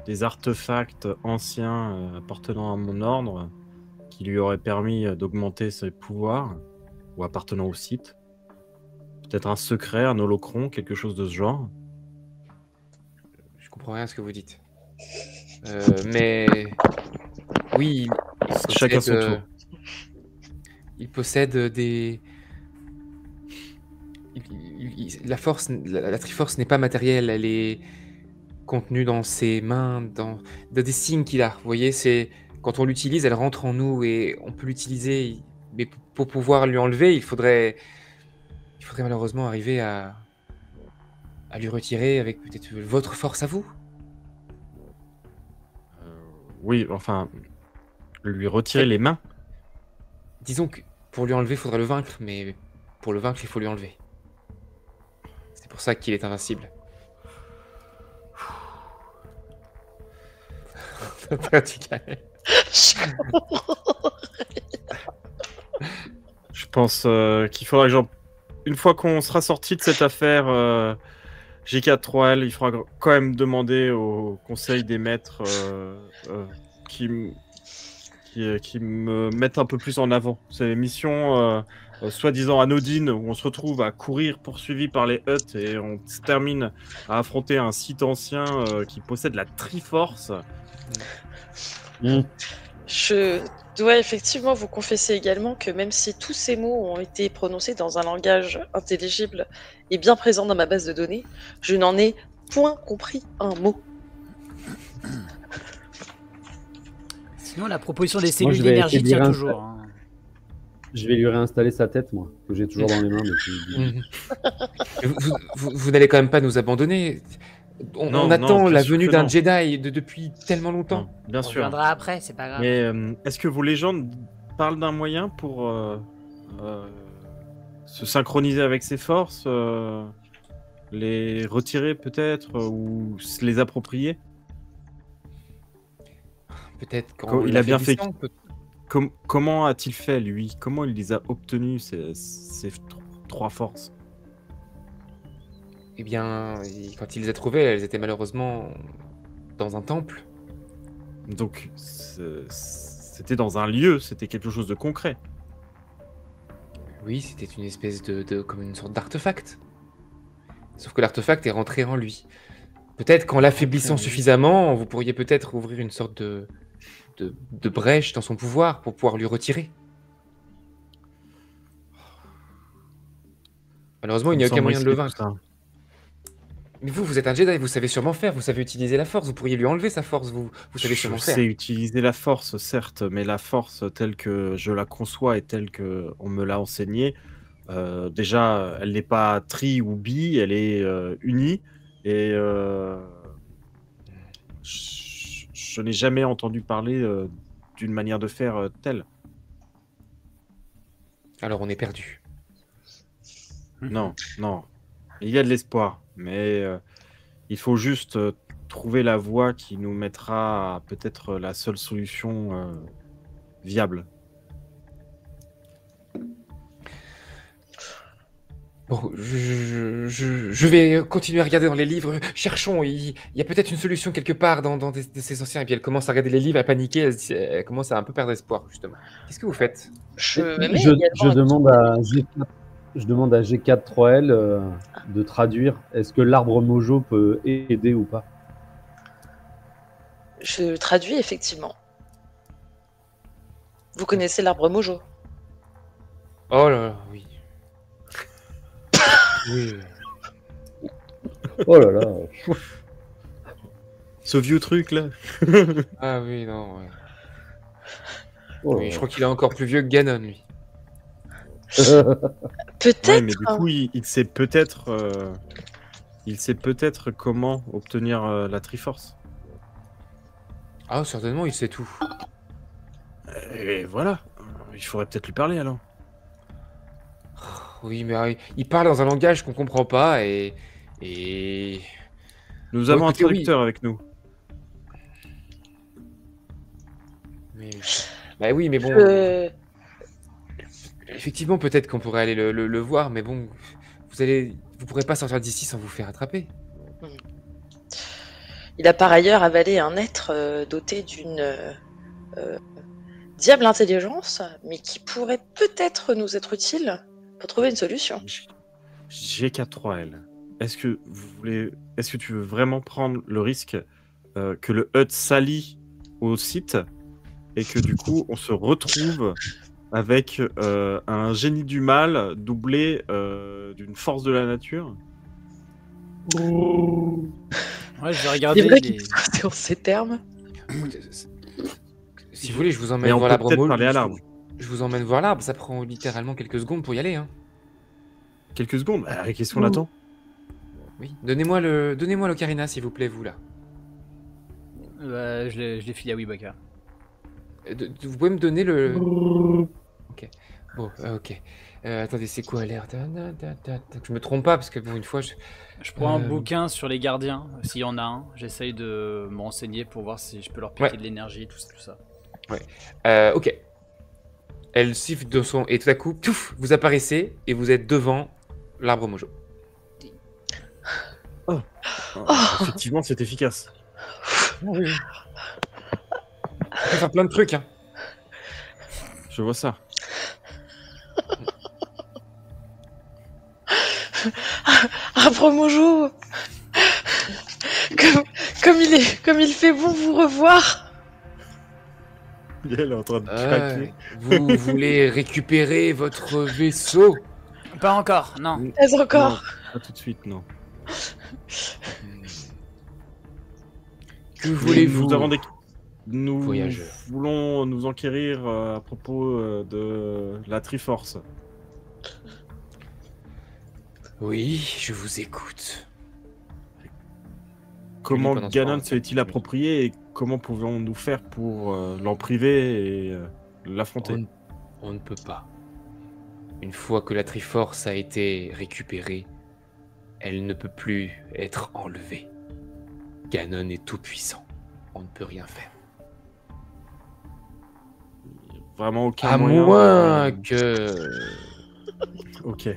des artefacts anciens appartenant à mon ordre qui lui auraient permis d'augmenter ses pouvoirs ou appartenant au site? Peut-être un secret, un holocron, quelque chose de ce genre? Je comprends rien à ce que vous dites. Mais oui, Chacun son tour. il possède des. La force, la Triforce n'est pas matérielle, elle est contenue dans ses mains, dans des signes qu'il a. Vous voyez, c'est quand on l'utilise, elle rentre en nous et on peut l'utiliser. Mais pour pouvoir lui enlever, il faudrait malheureusement arriver à lui retirer avec peut-être votre force à vous. Oui, enfin, lui retirer les mains. Disons que pour lui enlever, il faudra le vaincre, mais pour le vaincre, il faut lui enlever. C'est pour ça qu'il est invincible. Je pense qu'il faudra que une fois qu'on sera sorti de cette affaire G4-3L, il faudra quand même demander au conseil des maîtres qui me mettent un peu plus en avant. C'est des missions soi-disant anodines où on se retrouve à courir poursuivi par les Hutt et on se termine à affronter un site ancien qui possède la Triforce. Je dois effectivement vous confesser également que même si tous ces mots ont été prononcés dans un langage intelligible et bien présent dans ma base de données, je n'en ai point compris un mot. Sinon, la proposition des Moi, cellules je vais d'énergie essayer de tient dire toujours. Hein. Je vais lui réinstaller sa tête, moi, que j'ai toujours dans les mains depuis. Vous n'allez quand même pas nous abandonner. On Non, attend non, bien la sûr venue que d'un non. Jedi depuis tellement longtemps. Non, bien On sûr. reviendra après, c'est pas grave. Mais est-ce que vos légendes parlent d'un moyen pour se synchroniser avec ses forces, les retirer peut-être ou se les approprier? Peut-être Quand quand il a bien fait- l'affaiblissant peut- Comment a-t-il fait, lui? Comment il les a obtenus, ces trois forces? Eh bien, quand il les a trouvées, elles étaient malheureusement dans un temple. Donc, c'était dans un lieu, c'était quelque chose de concret. Oui, c'était une espèce comme une sorte d'artefact. Sauf que l'artefact est rentré en lui. Peut-être qu'en l'affaiblissant suffisamment, vous pourriez peut-être ouvrir une sorte de brèche dans son pouvoir pour pouvoir lui retirer. Malheureusement, il n'y a aucun moyen de le vaincre. Mais vous êtes un Jedi, vous savez sûrement faire, vous savez utiliser la force, vous pourriez lui enlever sa force, vous savez sûrement faire. Je sais utiliser la force, certes, mais la force telle que je la conçois et telle qu'on me l'a enseignée, déjà, elle n'est pas tri ou bi, elle est unie, et je n'ai jamais entendu parler d'une manière de faire telle. Alors on est perdu. Non, non. Il y a de l'espoir, mais il faut juste trouver la voie qui nous mettra à peut-être la seule solution viable. Bon, je vais continuer à regarder dans les livres. Cherchons, il y a peut-être une solution quelque part dans de ces anciens. Et puis elle commence à regarder les livres, à paniquer, elle commence à un peu perdre espoir, justement. Qu'est-ce que vous faites? Je demande à G4-3L de traduire. Est-ce que l'arbre mojo peut aider ou pas? Je traduis effectivement. Vous connaissez l'arbre mojo? Oh là là, oui. Oui. Oh là là. Ce vieux truc là. Ah oui, non, ouais. Oh là Oui, là. je crois qu'il est encore plus vieux que Ganon, lui. Peut-être. Ouais, mais du coup, il sait peut-être comment obtenir la Triforce. Ah, certainement, il sait tout. Et voilà. Il faudrait peut-être lui parler alors. Oui, mais il parle dans un langage qu'on comprend pas et... Nous Ouais, avons un écoutez, oui. traducteur avec nous. mais- Bah oui, mais bon... Effectivement, peut-être qu'on pourrait aller le voir, mais bon... Vous pourrez pas sortir d'ici sans vous faire attraper. Il a par ailleurs avalé un être doté d'une diable intelligence, mais qui pourrait peut-être nous être utile pour trouver une solution. G4-3L. Est-ce que tu veux vraiment prendre le risque que le HUD s'allie au site et que du coup on se retrouve avec un génie du mal doublé d'une force de la nature? Ouais, je vais C'est regarder vrai les... qu'il faut sur ces termes. Si vous voulez, je vous Et emmène on voir peut l'arbre peut-être mole. parler à l'arbre. Je vous emmène voir l'arbre, ça prend littéralement quelques secondes pour y aller. Hein. Quelques secondes. Qu'est-ce qu'on attend? Oui. Donnez-moi l'ocarina, s'il vous plaît, vous là. je l'ai filé à Wibaka. Vous pouvez me donner le... Ok. Bon, ok. Attendez, c'est quoi l'air? Je me trompe pas, parce que bon, une fois, Je prends un bouquin sur les gardiens, s'il y en a un. J'essaye de me renseigner pour voir si je peux leur piquer de l'énergie, tout ça. ok. Elle siffle de son... Et tout à coup, pouf, vous apparaissez et vous êtes devant l'arbre mojo. Effectivement, c'est efficace. On peut faire plein de trucs, hein. Je vois ça. Arbre mojo. Comme il fait bon vous revoir. Elle est en train de craquer. Vous voulez récupérer votre vaisseau? Pas encore, non. Pas encore. Non, pas tout de suite, non. Que voulez-vous? Nous voyageurs. voulons nous enquérir à propos de la Triforce. Oui, je vous écoute. Comment pendant ce Ganon temps, se est-il approprié et comment pouvons-nous faire pour l'en priver et l'affronter? On ne peut pas. Une fois que la Triforce a été récupérée, elle ne peut plus être enlevée. Ganon est tout puissant. On ne peut rien faire. Vraiment aucun À moyen. moins que... Ok.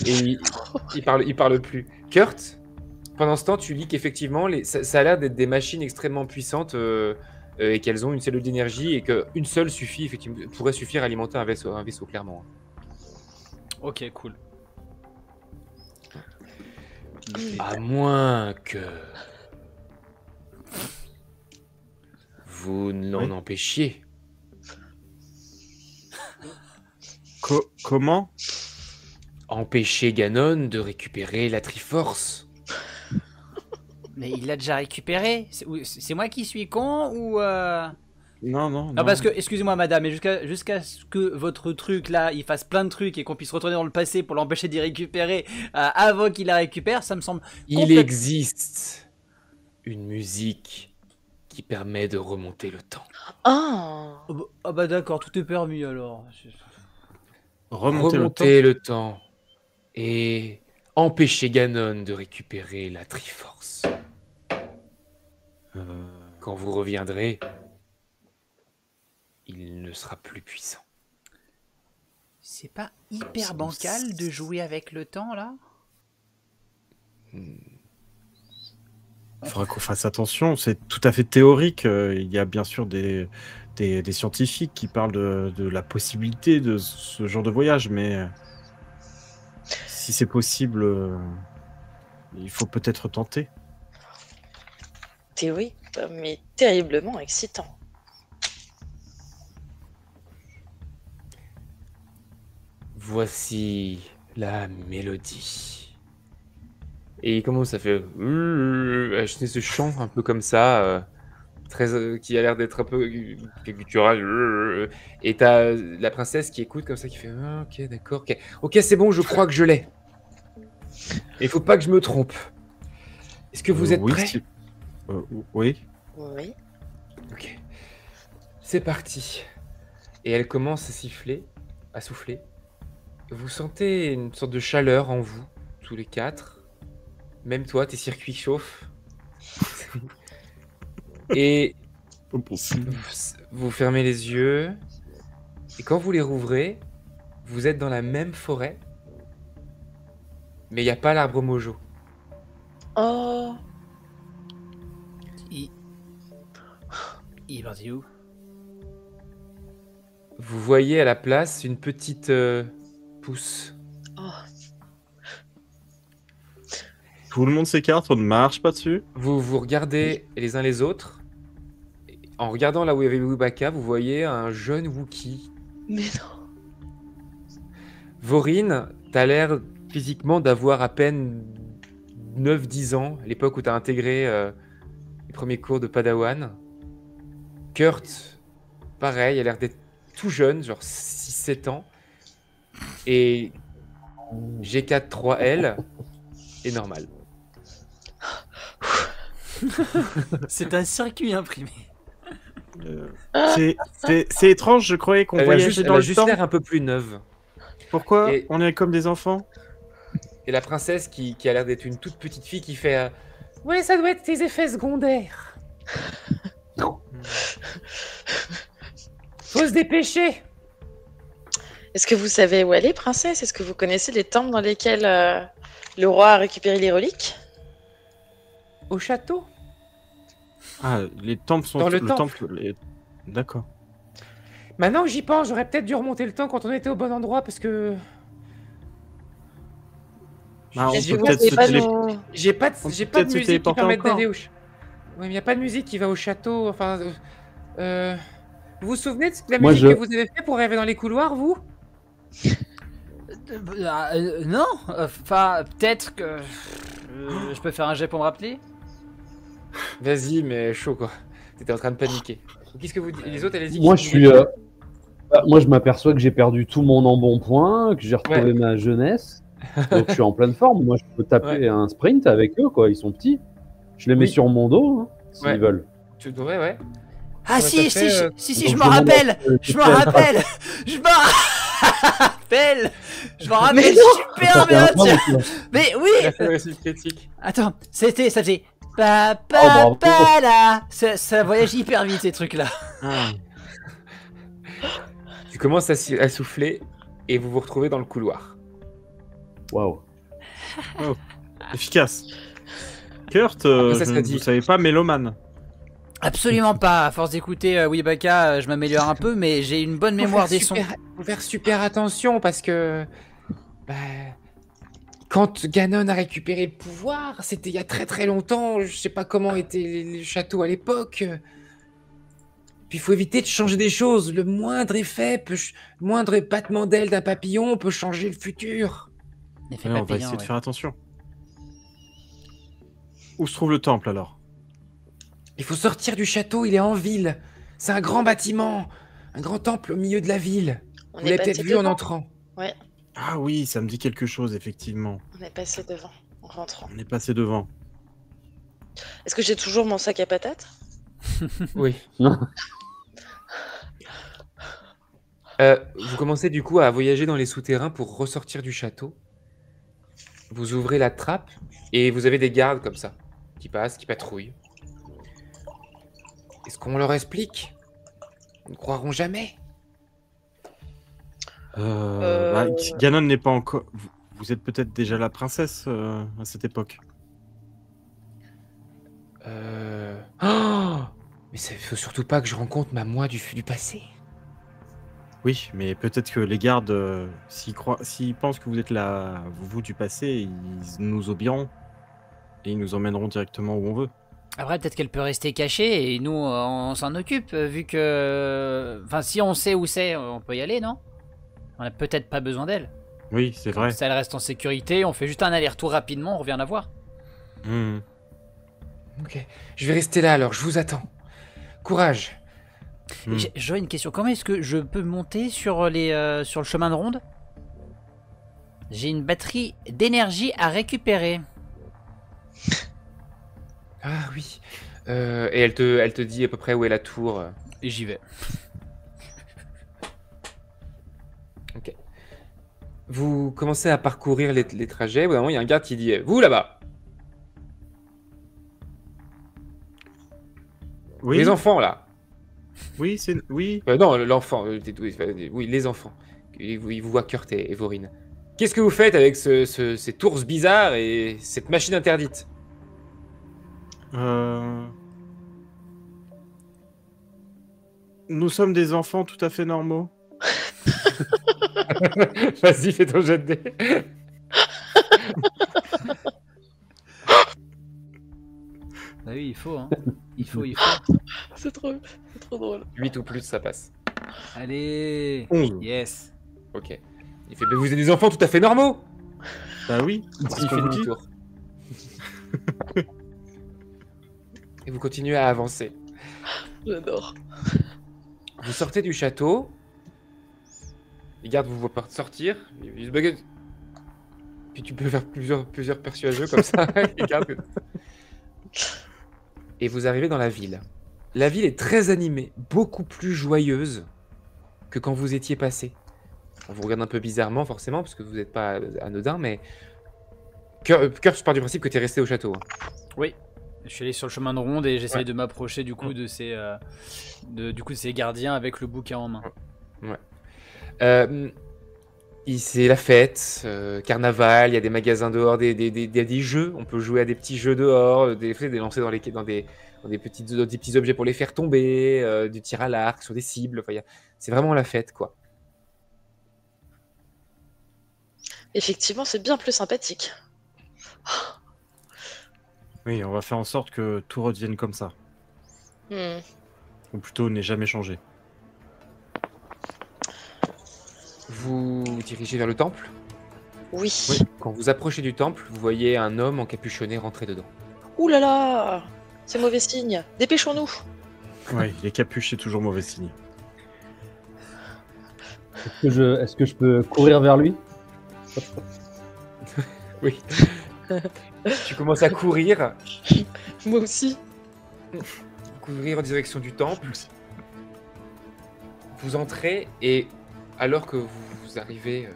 Et il parle plus. Kurt, pendant ce temps, tu lis qu'effectivement, ça a l'air d'être des machines extrêmement puissantes et qu'elles ont une cellule d'énergie et qu'une seule suffit, effectivement, pourrait suffire à alimenter un vaisseau clairement. Ok, cool. À moins que vous l'en Oui. empêchiez. Comment? Empêcher Ganon de récupérer la Triforce. Mais il l'a déjà récupéré. C'est moi qui suis con ou Non, non, Non, non. parce que, excusez-moi madame, mais jusqu'à ce que votre truc là, il fasse plein de trucs et qu'on puisse retourner dans le passé pour l'empêcher d'y récupérer avant qu'il la récupère, ça me semble Il existe une musique qui permet de remonter le temps. Ah, Ah bah d'accord, tout est permis alors. Remonter le temps et empêcher Ganon de récupérer la Triforce. Quand vous reviendrez, il ne sera plus puissant. c'est pas hyper bancal de jouer avec le temps là? Il faudra qu'on fasse attention, c'est tout à fait théorique. Il y a bien sûr des scientifiques qui parlent de la possibilité de ce genre de voyage, mais si c'est possible, il faut peut-être tenter. théorie, mais terriblement excitant. Voici la mélodie. Et il commence à faire acheter ce chant un peu comme ça, très qui a l'air d'être un peu guttural. Et t'as la princesse qui écoute comme ça, qui fait ah, ok, d'accord, ok, c'est bon, je crois que je l'ai. Il faut pas que je me trompe. Est-ce que vous êtes oui, prêts? Oui. Oui. Ok. C'est parti. Et elle commence à siffler, à souffler. Vous sentez une sorte de chaleur en vous, tous les quatre. Même toi, tes circuits chauffent. Et vous fermez les yeux. Et quand vous les rouvrez, vous êtes dans la même forêt. Mais il n'y a pas l'arbre mojo. Oh, Il est parti où? Vous voyez à la place une petite pousse. oh. Tout le monde s'écarte, on ne marche pas dessus. Vous vous regardez les uns les autres. En regardant là où il y avait Wubaka, vous voyez un jeune Wookie. Mais non. Vorine, t'as l'air physiquement d'avoir à peine 9-10 ans, à l'époque où t'as intégré les premiers cours de Padawan. Kurt, pareil, il a l'air d'être tout jeune, genre 6-7 ans. Et G4-3L est normal. C'est un circuit imprimé. C'est étrange, je croyais qu'on Elle a voyageait juste, dans le temps. l'air un peu plus neuve. Pourquoi Et- on est comme des enfants? Et la princesse qui a l'air d'être une toute petite fille qui fait ouais, ça doit être tes effets secondaires. Faut se dépêcher. Est-ce que vous savez où elle est, princesse? Est-ce que vous connaissez les temples dans lesquels le roi a récupéré les reliques? Au château. Ah, les temples sont Dans le temple. D'accord. Maintenant que j'y pense, j'aurais peut-être dû remonter le temps quand on était au bon endroit parce que Ah, on Est-ce que peut vous peut-être pouvez se pas télé- nous- j'ai pas de On peut musique peut-être se qui téléporter permet encore. d'aller au château. Oui, mais il n'y a pas de musique qui va au château. Enfin, vous vous souvenez de la Moi, musique je- que vous avez fait pour rêver dans les couloirs, vous? Non, enfin, peut-être que. Je peux faire un jet pour me rappeler? Vas-y, mais chaud quoi. T'étais en train de paniquer. Qu'est-ce que vous dites? Les autres, allez-y. Moi, qu'est-ce je que vous suis. dites Moi, je m'aperçois que j'ai perdu tout mon embonpoint, que j'ai retrouvé ma jeunesse. Donc, je suis en pleine forme. Moi, je peux taper un sprint avec eux, quoi. Ils sont petits. Je les mets Oui. sur mon dos, hein, s'ils Ouais. veulent. Tu devrais, ouais. Ah Ouais, si, ça fait, si, donc je je m'en demande rappelle. à- Je m'en rappelle. Je m'en rappelle. Je m'en rappelle Mais super Ça fait un bien. temps, tiens. donc, Mais oui. Il a fait une réussite critique. Attends, ça faisait pa Oh, pa bravo. pa là. Ça voyage hyper vite ces trucs là. Ah. Tu commences à souffler et vous vous retrouvez dans le couloir. Waouh. Efficace. Kurt, ça serait dit. vous savez pas, mélomane. Absolument pas. À force d'écouter Wibaka, je m'améliore un peu, mais j'ai une bonne mémoire des sons. Faut faire super attention parce que Bah, quand Ganon a récupéré le pouvoir, c'était il y a très très longtemps. Je sais pas comment étaient les châteaux à l'époque. Puis il faut éviter de changer des choses. Le moindre effet, le moindre battement d'aile d'un papillon peut changer le futur. L'effet Ouais, on va papillon, essayer de ouais. faire attention. Où se trouve le temple alors? Il faut sortir du château, il est en ville. C'est un grand bâtiment. Un grand temple au milieu de la ville. On Vous est l'avez passé peut-être vu en devant. entrant. Ouais, Ah oui, ça me dit quelque chose, effectivement. on est passé devant en rentrant. On est passé devant. Est-ce que j'ai toujours mon sac à patates? Oui. Vous commencez du coup à voyager dans les souterrains pour ressortir du château. Vous ouvrez la trappe et vous avez des gardes comme ça qui passent, qui patrouillent. Est-ce qu'on leur explique? Ils ne croiront jamais. Bah, Ganon n'est pas encore... Vous êtes peut-être déjà la princesse à cette époque. Oh, mais il faut surtout pas que je rencontre ma moi du passé. Oui, mais peut-être que les gardes, s'ils pensent que vous êtes vous du passé, ils nous obéiront. Et ils nous emmèneront directement où on veut. Après, peut-être qu'elle peut rester cachée et nous, on s'en occupe, vu que... Enfin, si on sait où c'est, on peut y aller, non? On a peut-être pas besoin d'elle. Oui, c'est vrai. Ça, elle reste en sécurité, on fait juste un aller-retour rapidement, on revient la voir. Mmh. Ok, je vais rester là alors, je vous attends. Courage. Hmm. J'aurais une question, comment est-ce que je peux monter sur, sur le chemin de ronde? J'ai une batterie d'énergie à récupérer. Ah oui. Et elle te dit à peu près où est la tour. Et j'y vais. Ok. Vous commencez à parcourir les trajets. Au bout d'un moment, il y a un garde qui dit vous là-bas. Oui, Les enfants là. oui, c'est... Oui. Non, l'enfant. Oui, les enfants. Ils vous voient Kurt et Vorine. Qu'est-ce que vous faites avec cet ours bizarre et cette machine interdite? Nous sommes des enfants tout à fait normaux. Vas-y, fais ton jet de dés. Bah oui, il faut, hein. Il faut. C'est trop drôle. 8 ou plus, ça passe. Allez. 11. Yes. Ok. Il fait, mais vous êtes des enfants tout à fait normaux. Bah oui. Il fait demi-tour. Et vous continuez à avancer. J'adore. Vous sortez du château. Les gardes vous voient sortir. Ils se baguettent. Puis tu peux faire plusieurs persuasieux comme ça. Les gardes. Et vous arrivez dans la ville. La ville est très animée, beaucoup plus joyeuse que quand vous étiez passé. On vous regarde un peu bizarrement forcément parce que vous n'êtes pas anodin, mais Kurt, je pars du principe que tu es resté au château. Hein. Oui. Je suis allé sur le chemin de ronde et j'essaye de m'approcher du coup de ces gardiens avec le bouquin en main. Ouais. C'est la fête, carnaval, il y a des magasins dehors, des jeux. On peut jouer à des petits jeux dehors, des lancer dans des petits objets pour les faire tomber, du tir à l'arc sur des cibles. Enfin, c'est vraiment la fête, quoi. Effectivement, c'est bien plus sympathique. Oui, on va faire en sorte que tout redevienne comme ça. Ou plutôt n'ait jamais changé. Vous dirigez vers le temple. Oui. Quand vous approchez du temple, vous voyez un homme encapuchonné rentrer dedans. Ouh là là, c'est mauvais signe. Dépêchons-nous. Oui, les capuches, c'est toujours mauvais signe. Est-ce que je peux courir vers lui? Oui. Tu commences à courir. Moi aussi. Courir en direction du temple. Vous entrez et alors que vous arrivez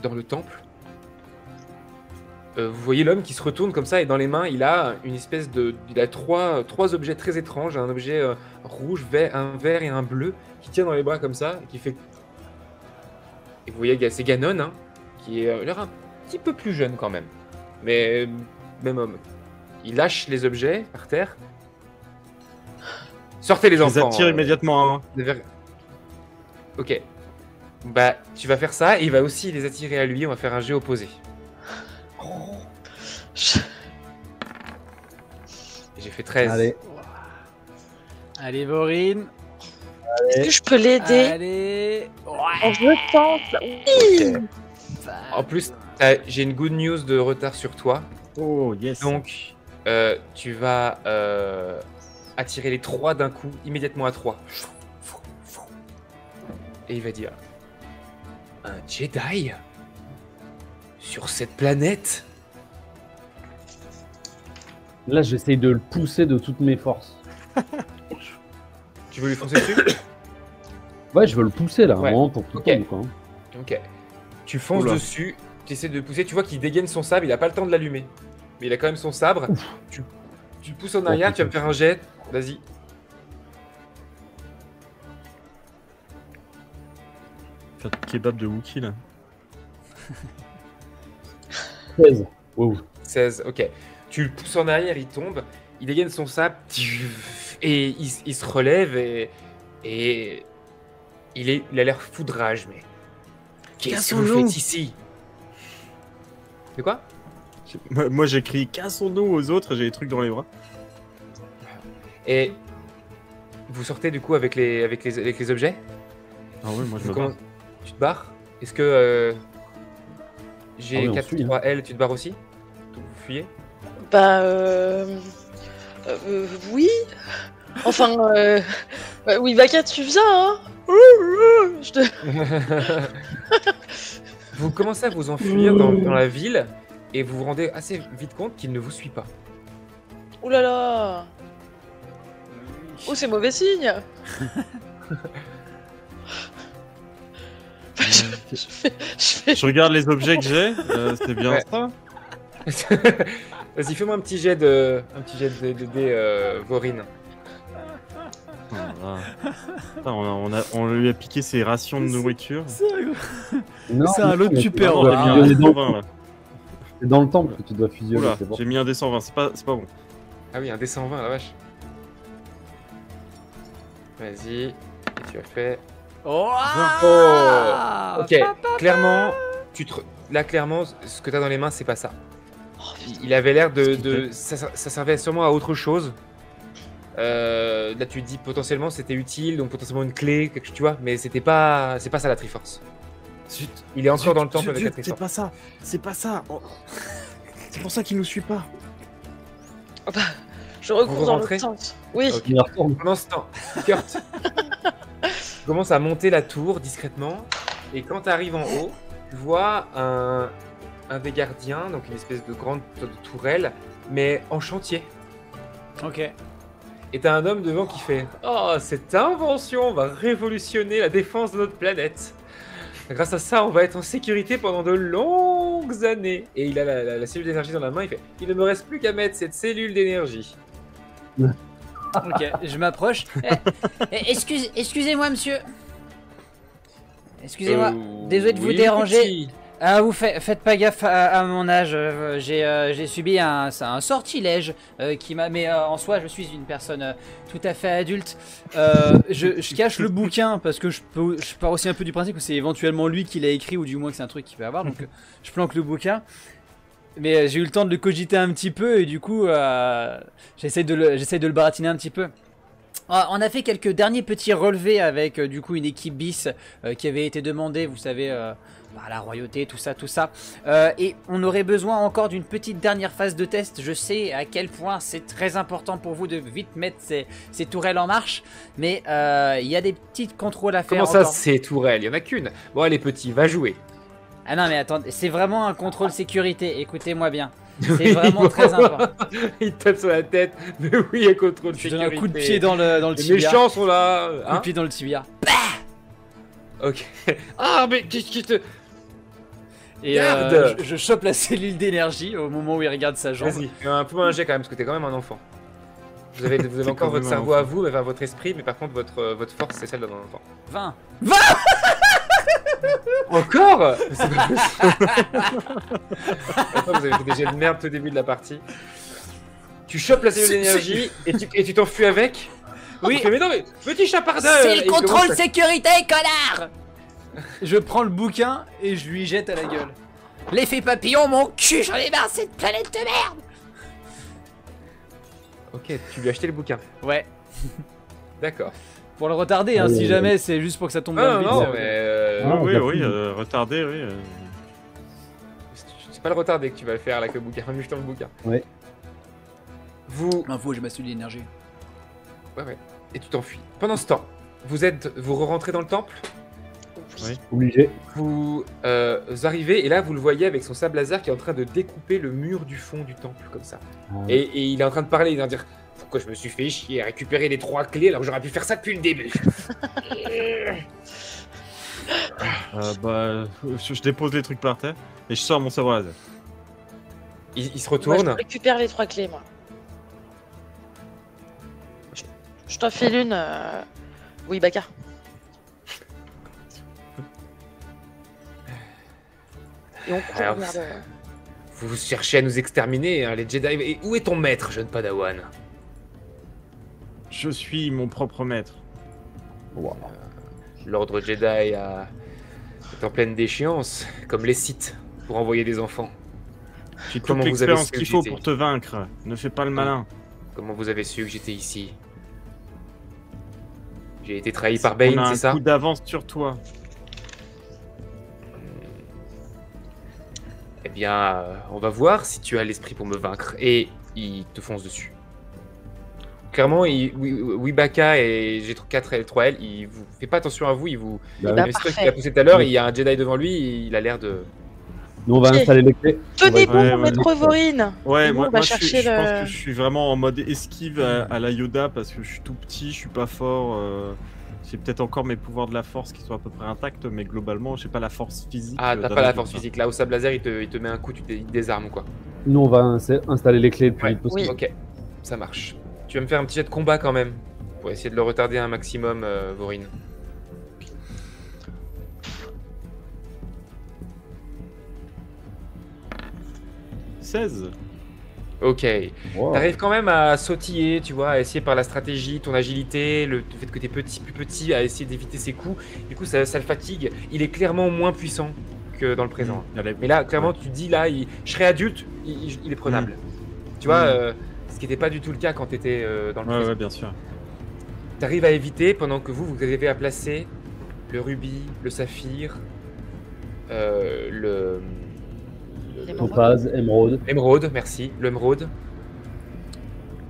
dans le temple, vous voyez l'homme qui se retourne comme ça et dans les mains il a une espèce il a trois objets très étranges, un objet rouge, un vert et un bleu qui tient dans les bras comme ça et qui fait. Et vous voyez c'est Ganon hein, qui est l'air un petit peu plus jeune quand même, mais même homme. Il lâche les objets par terre. Sortez les enfants. Je les attire immédiatement. Hein. Ok. Bah, tu vas faire ça et il va aussi les attirer à lui. On va faire un jet opposé. Je- J'ai fait 13. Allez. Allez, Vorine. Est-ce que je peux l'aider Allez. en jetant Oui. En plus, j'ai une good news de retard sur toi. Oh, yes. Donc, tu vas attirer les 3 d'un coup, immédiatement à 3. Et il va dire un Jedi sur cette planète. Là, j'essaye de le pousser de toutes mes forces. Tu veux lui foncer dessus? Ouais, je veux le pousser là, Ouais. vraiment pour qu'il Ok. tombe, quoi. Ok. Tu fonces Oula. dessus, tu essaies de le pousser, tu vois qu'il dégaine son sabre, il a pas le temps de l'allumer. Mais il a quand même son sabre. Tu le pousses en arrière, tu vas me faire un jet. Vas-y. Faire du kebab de Wookie là. 16. Wow. 16, ok. Tu le pousses en arrière, il tombe, il dégaine son sabre, et il se relève et il a l'air foudrage, mais qu'est-ce que vous Cassons-nous. faites ici? C'est quoi? Moi j'ai crié cassons-nous aux autres, j'ai des trucs dans les bras. Et vous sortez du coup avec les objets? Ah ouais, moi je me Comment- barre. Tu te barres? Est-ce que Ah j'ai oui, on 4 suit, hein. 3L, tu te barres aussi? Vous fuyez? Bah, oui. Enfin, oui, Baka, tu viens, hein. Je te... Vous commencez à vous enfuir dans la ville et vous vous rendez assez vite compte qu'il ne vous suit pas. Ouh là là. Oh, c'est mauvais signe. je fais... Je regarde les objets que j'ai, c'est bien Ouais. ça. Vas-y, fais-moi un petit jet de dés, Vorine. Voilà. Putain, on lui a piqué ses rations de nourriture. Non, C'est un lot de mais super, tu Non, dois j'ai mis hein. un fusionner dans, D120 là. c'est dans le temple que tu dois fusionner. Oula, c'est bon. j'ai mis un D120, c'est pas bon. Ah oui, un D120, la vache. Vas-y, et tu as fait... Oh, Ok, clairement, là clairement, ce que tu as dans les mains, c'est pas ça. Il avait l'air de... Ça servait sûrement à autre chose. Là tu te dis potentiellement c'était utile, donc potentiellement une clé, quelque chose, tu vois, mais c'est pas ça la Triforce. Zut. Il est encore dans le temple Zut, avec la zut, c'est Triforce. pas ça, c'est pas ça. Oh. C'est pour ça qu'il nous suit pas. Je recours Vous dans rentrez le tente. Oui. Ok. Il retourne. Pendant ce temps, Kurt commence à monter la tour discrètement, et quand tu arrives en haut, tu vois un des gardiens, donc une espèce de grande tourelle, mais en chantier. Ok. Et t'as un homme devant qui fait « Oh, cette invention va révolutionner la défense de notre planète. Grâce à ça, on va être en sécurité pendant de longues années. » Et il a la cellule d'énergie dans la main, il fait « Il ne me reste plus qu'à mettre cette cellule d'énergie. Ok, je m'approche. Excusez-moi, monsieur. Excusez-moi. Désolé de vous oui, déranger. petit. Ah, vous faites pas gaffe à mon âge. J'ai subi un sortilège qui m'a. Mais en soi, je suis une personne tout à fait adulte. Je cache le bouquin parce que je pars aussi un peu du principe que c'est éventuellement lui qui l'a écrit ou du moins que c'est un truc qu'il peut avoir. Donc je planque le bouquin. Mais j'ai eu le temps de le cogiter un petit peu et du coup, j'essaie de le baratiner un petit peu. On a fait quelques derniers petits relevés avec du coup une équipe bis qui avait été demandée, vous savez, par la royauté, tout ça. Et on aurait besoin encore d'une petite dernière phase de test. Je sais à quel point c'est très important pour vous de vite mettre ces tourelles en marche, mais il y a des petits contrôles à faire. Comment ça, encore. c'est tourelle? Il y en a qu'une. Bon, allez, petit, va jouer. Ah non mais attendez, c'est vraiment un contrôle sécurité, écoutez-moi bien. C'est vraiment très important. Il tape sur la tête. Mais oui, il contrôle Je donne sécurité. un coup de pied dans le Les tibia. méchants sont là. Coup de Hein pied dans le tibia. Ok. Ah, mais qu'est-ce qui te... Et Garde. je chope la cellule d'énergie au moment où il regarde sa jambe. Vas-y, un peu un jet quand même, parce que t'es quand même un enfant. Vous avez C'est encore quand votre même un cerveau enfant. à vous, enfin, votre esprit, mais par contre votre force c'est celle d'un enfant. 20. Encore? C'est pas possible. Attends, vous avez fait des jets de merde tout au début de la partie. Tu chopes la cellule d'énergie et tu t'enfuis avec? Oui. Tu fais, mais non mais petit chapardeur! C'est Et le il contrôle commence sécurité, connard. Je prends le bouquin et je lui jette à la gueule. L'effet papillon, mon cul, j'en ai marre cette planète de merde. Ok, tu lui as acheté le bouquin. Ouais. D'accord. Pour le retarder, hein, si jamais, c'est juste pour que ça tombe dans le vide. Non, ça. mais Non, oui, on l'a oui, fait. retardé, oui. c'est pas le retarder que tu vas le faire avec le bouquin, en lui jetant le bouquin. Ouais. Vous... Info, j'ai ma de l'énergie. Ouais. Et tu t'enfuis. Pendant ce temps, vous rentrez dans le temple, Oui. Obligé. vous arrivez, et là, vous le voyez avec son sable laser qui est en train de découper le mur du fond du temple, comme ça. Ah, Et il est en train de parler, il est en train de dire « Pourquoi je me suis fait chier à récupérer les 3 clés alors que j'aurais pu faire ça depuis le début ?» Je dépose les trucs par terre et je sors mon sabre laser. Il se Moi, retourne. je récupère les 3 clés, moi. Je t'en file une. Oui, Baka. Et on court Alors, vers le- Vous cherchez à nous exterminer, hein, les Jedi. Et où est ton maître, jeune Padawan? Je suis mon propre maître. wow. L'ordre Jedi est en pleine déchéance, comme les Sith, pour envoyer des enfants. J'ai toute Comment vous avez l'expérience su que qu'il faut j'étais- pour te vaincre. Ne fais pas le malin. Comment vous avez su que j'étais ici? J'ai été trahi par On Bane, a c'est un ça? coup d'avance sur toi. Eh bien, on va voir si tu as l'esprit pour me vaincre. Et il te fonce dessus. Clairement, Wibaka et G4 et L3L, il vous fait pas attention à vous, il vous... Bah bah, oui. C'est toi qui parfait. l'a poussé tout à l'heure, Oui. il y a un Jedi devant lui, et il a l'air de... Nous, on va Ok. installer les clés. Tenez On va- bon, Ouais, maître Vorine. Ouais, Et nous, moi, on va moi, chercher je pense le- que je suis vraiment en mode esquive à la Yoda parce que je suis tout petit, je suis pas fort. J'ai peut-être encore mes pouvoirs de la force qui sont à peu près intacts, mais globalement, j'ai pas la force physique. Ah, t'as d'un pas la adulte. force physique. Là, au sable laser, il te met un coup, il te désarme ou quoi. Nous, on va installer les clés le plus Ouais. vite possible. Oui. Ok, ça marche. Tu vas me faire un petit jet de combat quand même, pour essayer de le retarder un maximum, Vorine. – 16. Ok. Wow. T'arrives quand même à sautiller, tu vois, à essayer par la stratégie, ton agilité, le fait que t'es plus petit, à essayer d'éviter ses coups. Du coup, ça le fatigue. Il est clairement moins puissant que dans le présent. Allez. Mais là, clairement, tu te dis, là, je serais adulte, il est prenable. Tu vois, ce qui n'était pas du tout le cas quand t'étais dans le présent. Ouais, bien sûr. T'arrives à éviter pendant que vous arrivez à placer le rubis, le saphir, Topaz, émeraude. l'émeraude, merci, l'émeraude,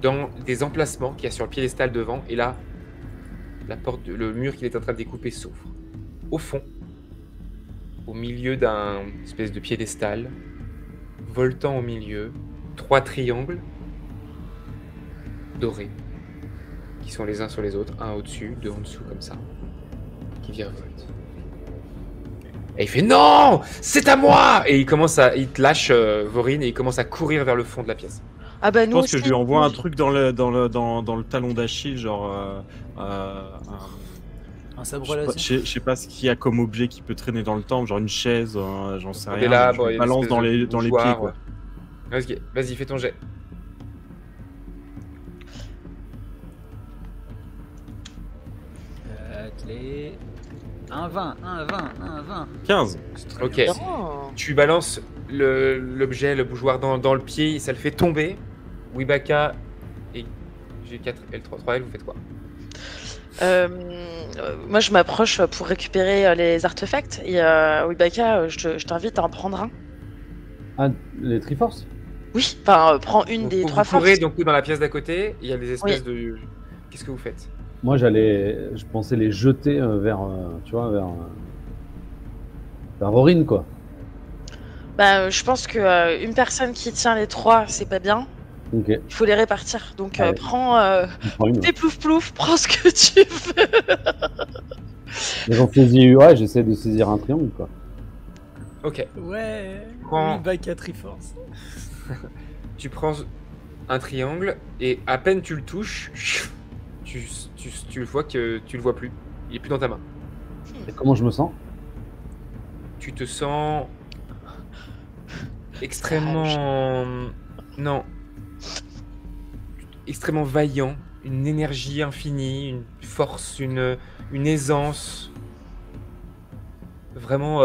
dans des emplacements qu'il y a sur le piédestal devant. Et là, le mur qu'il est en train de découper s'ouvre. Au fond, au milieu d'un espèce de piédestal, voltant au milieu, 3 triangles dorés, qui sont les uns sur les autres, un au-dessus, deux en dessous, comme ça, qui virevoltent. Et il fait non, c'est à moi! Et il te lâche Vorine et il commence à courir vers le fond de la pièce. Ah bah Je nous pense aussi. que je lui envoie un truc dans le talon d'Achille, genre Un sabre je sais pas- laser. je sais pas ce qu'il y a comme objet qui peut traîner dans le temps, genre une chaise, j'en sais Un rien. délabre, je il y a une balance espèce dans de les bougeoir, pieds, quoi. ouais. Ok, vas-y, fais ton jet. Clé. Un 20, un 20, un 20. 15. Ok. Oh. Tu balances l'objet, le bougeoir dans le pied, ça le fait tomber. Wibaka et G4 L3, 3L, vous faites quoi? Moi, je m'approche pour récupérer les artefacts. Et Wibaka, je t'invite à en prendre un. Ah, les Triforce. Oui, enfin, prends une Donc, des vous 3 courez forces. donc dans la pièce d'à côté, il y a des espèces de... Qu'est-ce que vous faites? Moi, je pensais les jeter vers, tu vois, vers Vorine, quoi. Bah, je pense que une personne qui tient les 3, c'est pas bien. Ok. Il faut les répartir. Donc, Ouais. prends Je prends une. fais plouf plouf, prends ce que tu veux. J'en saisis, ouais, j'essaie de saisir un triangle, quoi. Ok. Ouais. Prends- Oui, back à Triforce. Tu prends un triangle et à peine tu le touches, tu le vois que tu le vois plus. Il est plus dans ta main. Et comment je me sens? Tu te sens extrêmement... Non. Extrêmement vaillant. Une énergie infinie, une force, une aisance. vraiment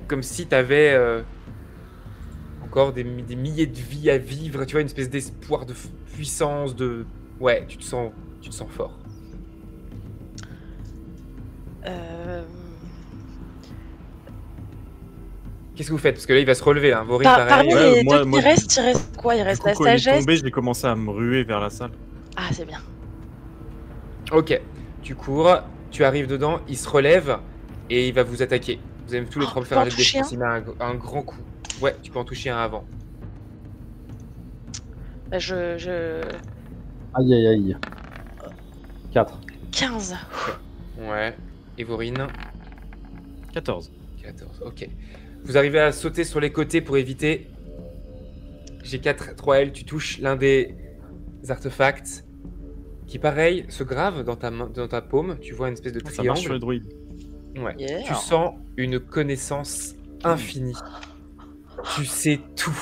comme si t'avais encore des milliers de vies à vivre. Tu vois, une espèce d'espoir, de puissance, de... Ouais, tu te sens fort. Qu'est-ce que vous faites? Parce que là, il va se relever, hein. Vorin, Parmi pareil. les moi, deux qui restent, il reste quoi? Il reste la Quand il est sagesse. tombé, j'ai commencé à me ruer vers la salle. Ah, c'est bien. Ok, tu cours, tu arrives dedans, il se relève et il va vous attaquer. Vous allez tous les trois me tu faire peux un en jet de toucher défense. Il met un grand coup. Ouais, tu peux en toucher un avant. Bah, Aïe, aïe, aïe. 4. 15. Ouais. Et Vorine 14. 14, ok. Vous arrivez à sauter sur les côtés pour éviter. J'ai 4, 3L, tu touches l'un des artefacts qui, pareil, se grave dans ta paume. Tu vois une espèce de Ça marche sur les triangle. druides. Ouais. Yeah. Tu sens une connaissance infinie. Tu sais tout.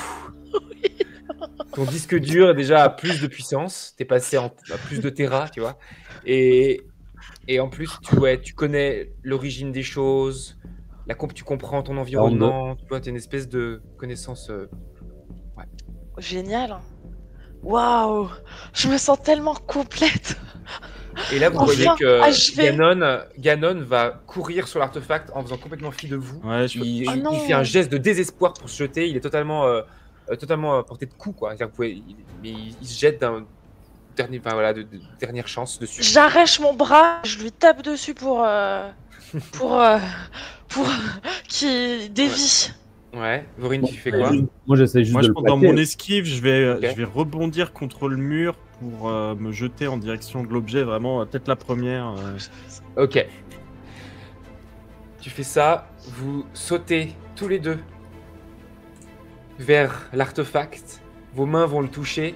Ton disque dur déjà a plus de puissance. T'es passé à plus de Terra, tu vois. Et en plus, tu connais l'origine des choses. Tu comprends ton environnement. Tu vois, t'as une espèce de connaissance. Génial. Waouh. Je me sens tellement complète. Et là, vous Enfin, voyez que achevé. Ganon va courir sur l'artefact en faisant complètement fi de vous. Ouais, Oh non. Il fait un geste de désespoir pour se jeter. Il est totalement à portée de coup, quoi. C'est-à-dire que il se jette d'un dernière chance dessus. J'arrache mon bras, je lui tape dessus pour qu'il dévie. Ouais, Vorine, tu fais quoi? Moi, j'essaie juste Moi, de le dans plaquer. mon esquive, je vais Ok. rebondir contre le mur pour me jeter en direction de l'objet, vraiment, peut-être la première. Ok. Tu fais ça, vous sautez tous les deux vers l'artefact. Vos mains vont le toucher.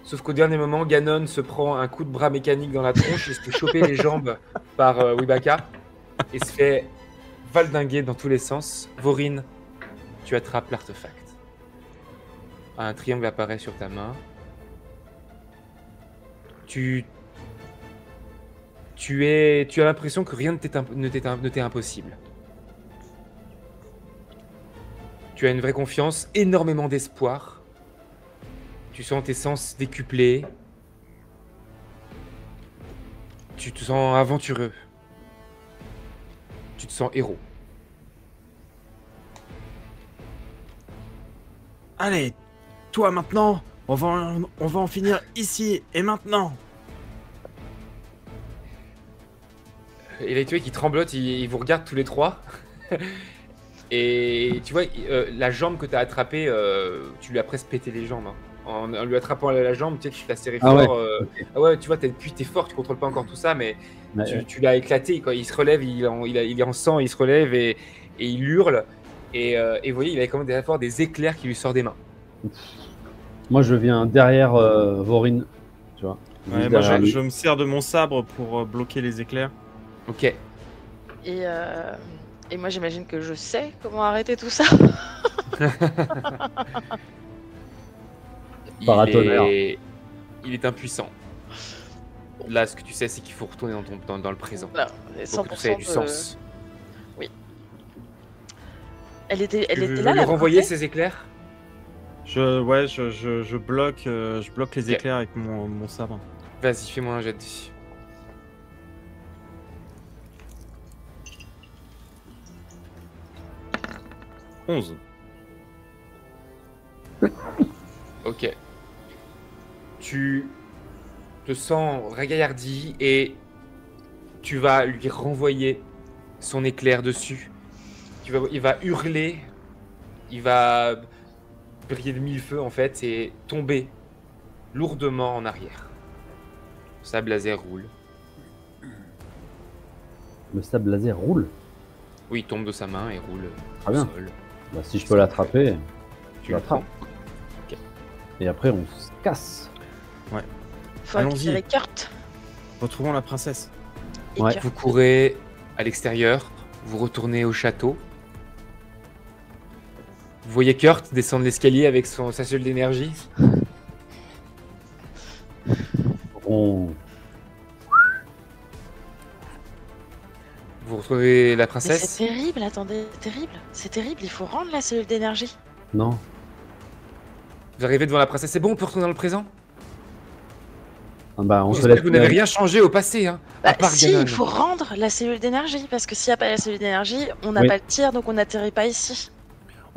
Sauf qu'au dernier moment, Ganon se prend un coup de bras mécanique dans la tronche et se fait choper les jambes par Wibaka et se fait valdinguer dans tous les sens. Vorine, tu attrapes l'artefact. Un triangle apparaît sur ta main. Tu as l'impression que rien ne t'est impossible. Tu as une vraie confiance, énormément d'espoir. Tu sens tes sens décuplés. Tu te sens aventureux. Tu te sens héros. Allez, toi maintenant, on va en finir ici et maintenant. Et là, tu vois qu'il tremblote, il vous regarde tous les trois. Et tu vois, la jambe que tu as attrapée, tu lui as presque pété les jambes. Hein. En lui attrapant la jambe, tu sais, tu l'as serré Ah fort. ouais, ok. Ah ouais, tu vois, t'es fort, tu contrôles pas encore tout ça, mais tu l'as éclaté. Quand il se relève, il est en sang, il se relève et il hurle. Et vous voyez, il avait quand même des éclairs qui lui sortent des mains. Moi, je viens derrière Vorine. Tu vois. Ouais, Juste moi, derrière lui. je me sers de mon sabre pour bloquer les éclairs. Ok. Et moi, j'imagine que je sais comment arrêter tout ça. Paratonnerre. Il est impuissant. Là, ce que tu sais, c'est qu'il faut retourner dans le présent. Là, Pour que tout ça ait du 100% sens. Elle était Tu veux là, lui la renvoyer beauté ces éclairs? Je bloque les Ok. éclairs avec mon sabre. Vas-y, fais-moi un jet dessus. « 11. Ok. Tu te sens ragaillardi et tu vas lui renvoyer son éclair dessus. Il va hurler, il va briller de mille feux en fait et tomber lourdement en arrière. Le sable laser roule. Le sable laser roule. Oui, il tombe de sa main et roule Très au bien. sol. Bah, si je peux l'attraper, Tu je l'attrape. Ok. Et après, on se casse. Faut Allons-y. récupérer Kurt. Retrouvons la princesse. Et Ouais. Kurt. Vous courez à l'extérieur, vous retournez au château. Vous voyez Kurt descendre l'escalier avec sa seule d'énergie. On... Vous retrouvez la Mais princesse. c'est terrible, attendez, terrible. C'est terrible, il faut rendre la cellule d'énergie. Non. Vous arrivez devant la princesse. C'est bon, on peut retourner dans le présent. Ah bah, on se J'espère laisse. que vous n'avez rien changé au passé, hein. À Bah, part si, Ganon. il faut rendre la cellule d'énergie, parce que s'il n'y a pas la cellule d'énergie, on n'a Oui. pas le tir, donc on n'atterrit pas ici.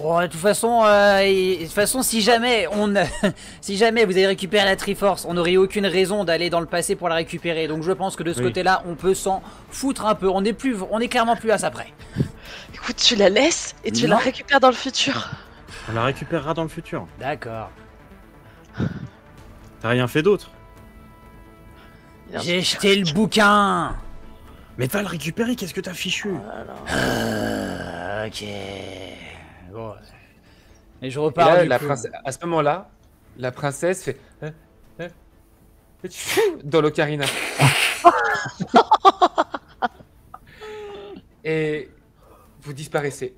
Oh, de toute façon, si jamais si jamais vous avez récupéré la Triforce, on n'aurait aucune raison d'aller dans le passé pour la récupérer. Donc je pense que de ce Oui. côté-là, on peut s'en foutre un peu. On est clairement plus à ça près. Écoute, tu la laisses et tu Non. la récupères dans le futur. On la récupérera dans le futur. D'accord. T'as rien fait d'autre. J'ai jeté le bouquin. Mais va le récupérer, qu'est-ce que t'as fichu? Ok. Bon. Et je Et repars là, du coup. à ce moment-là, la princesse fait et tu fous dans l'ocarina. Et vous disparaissez.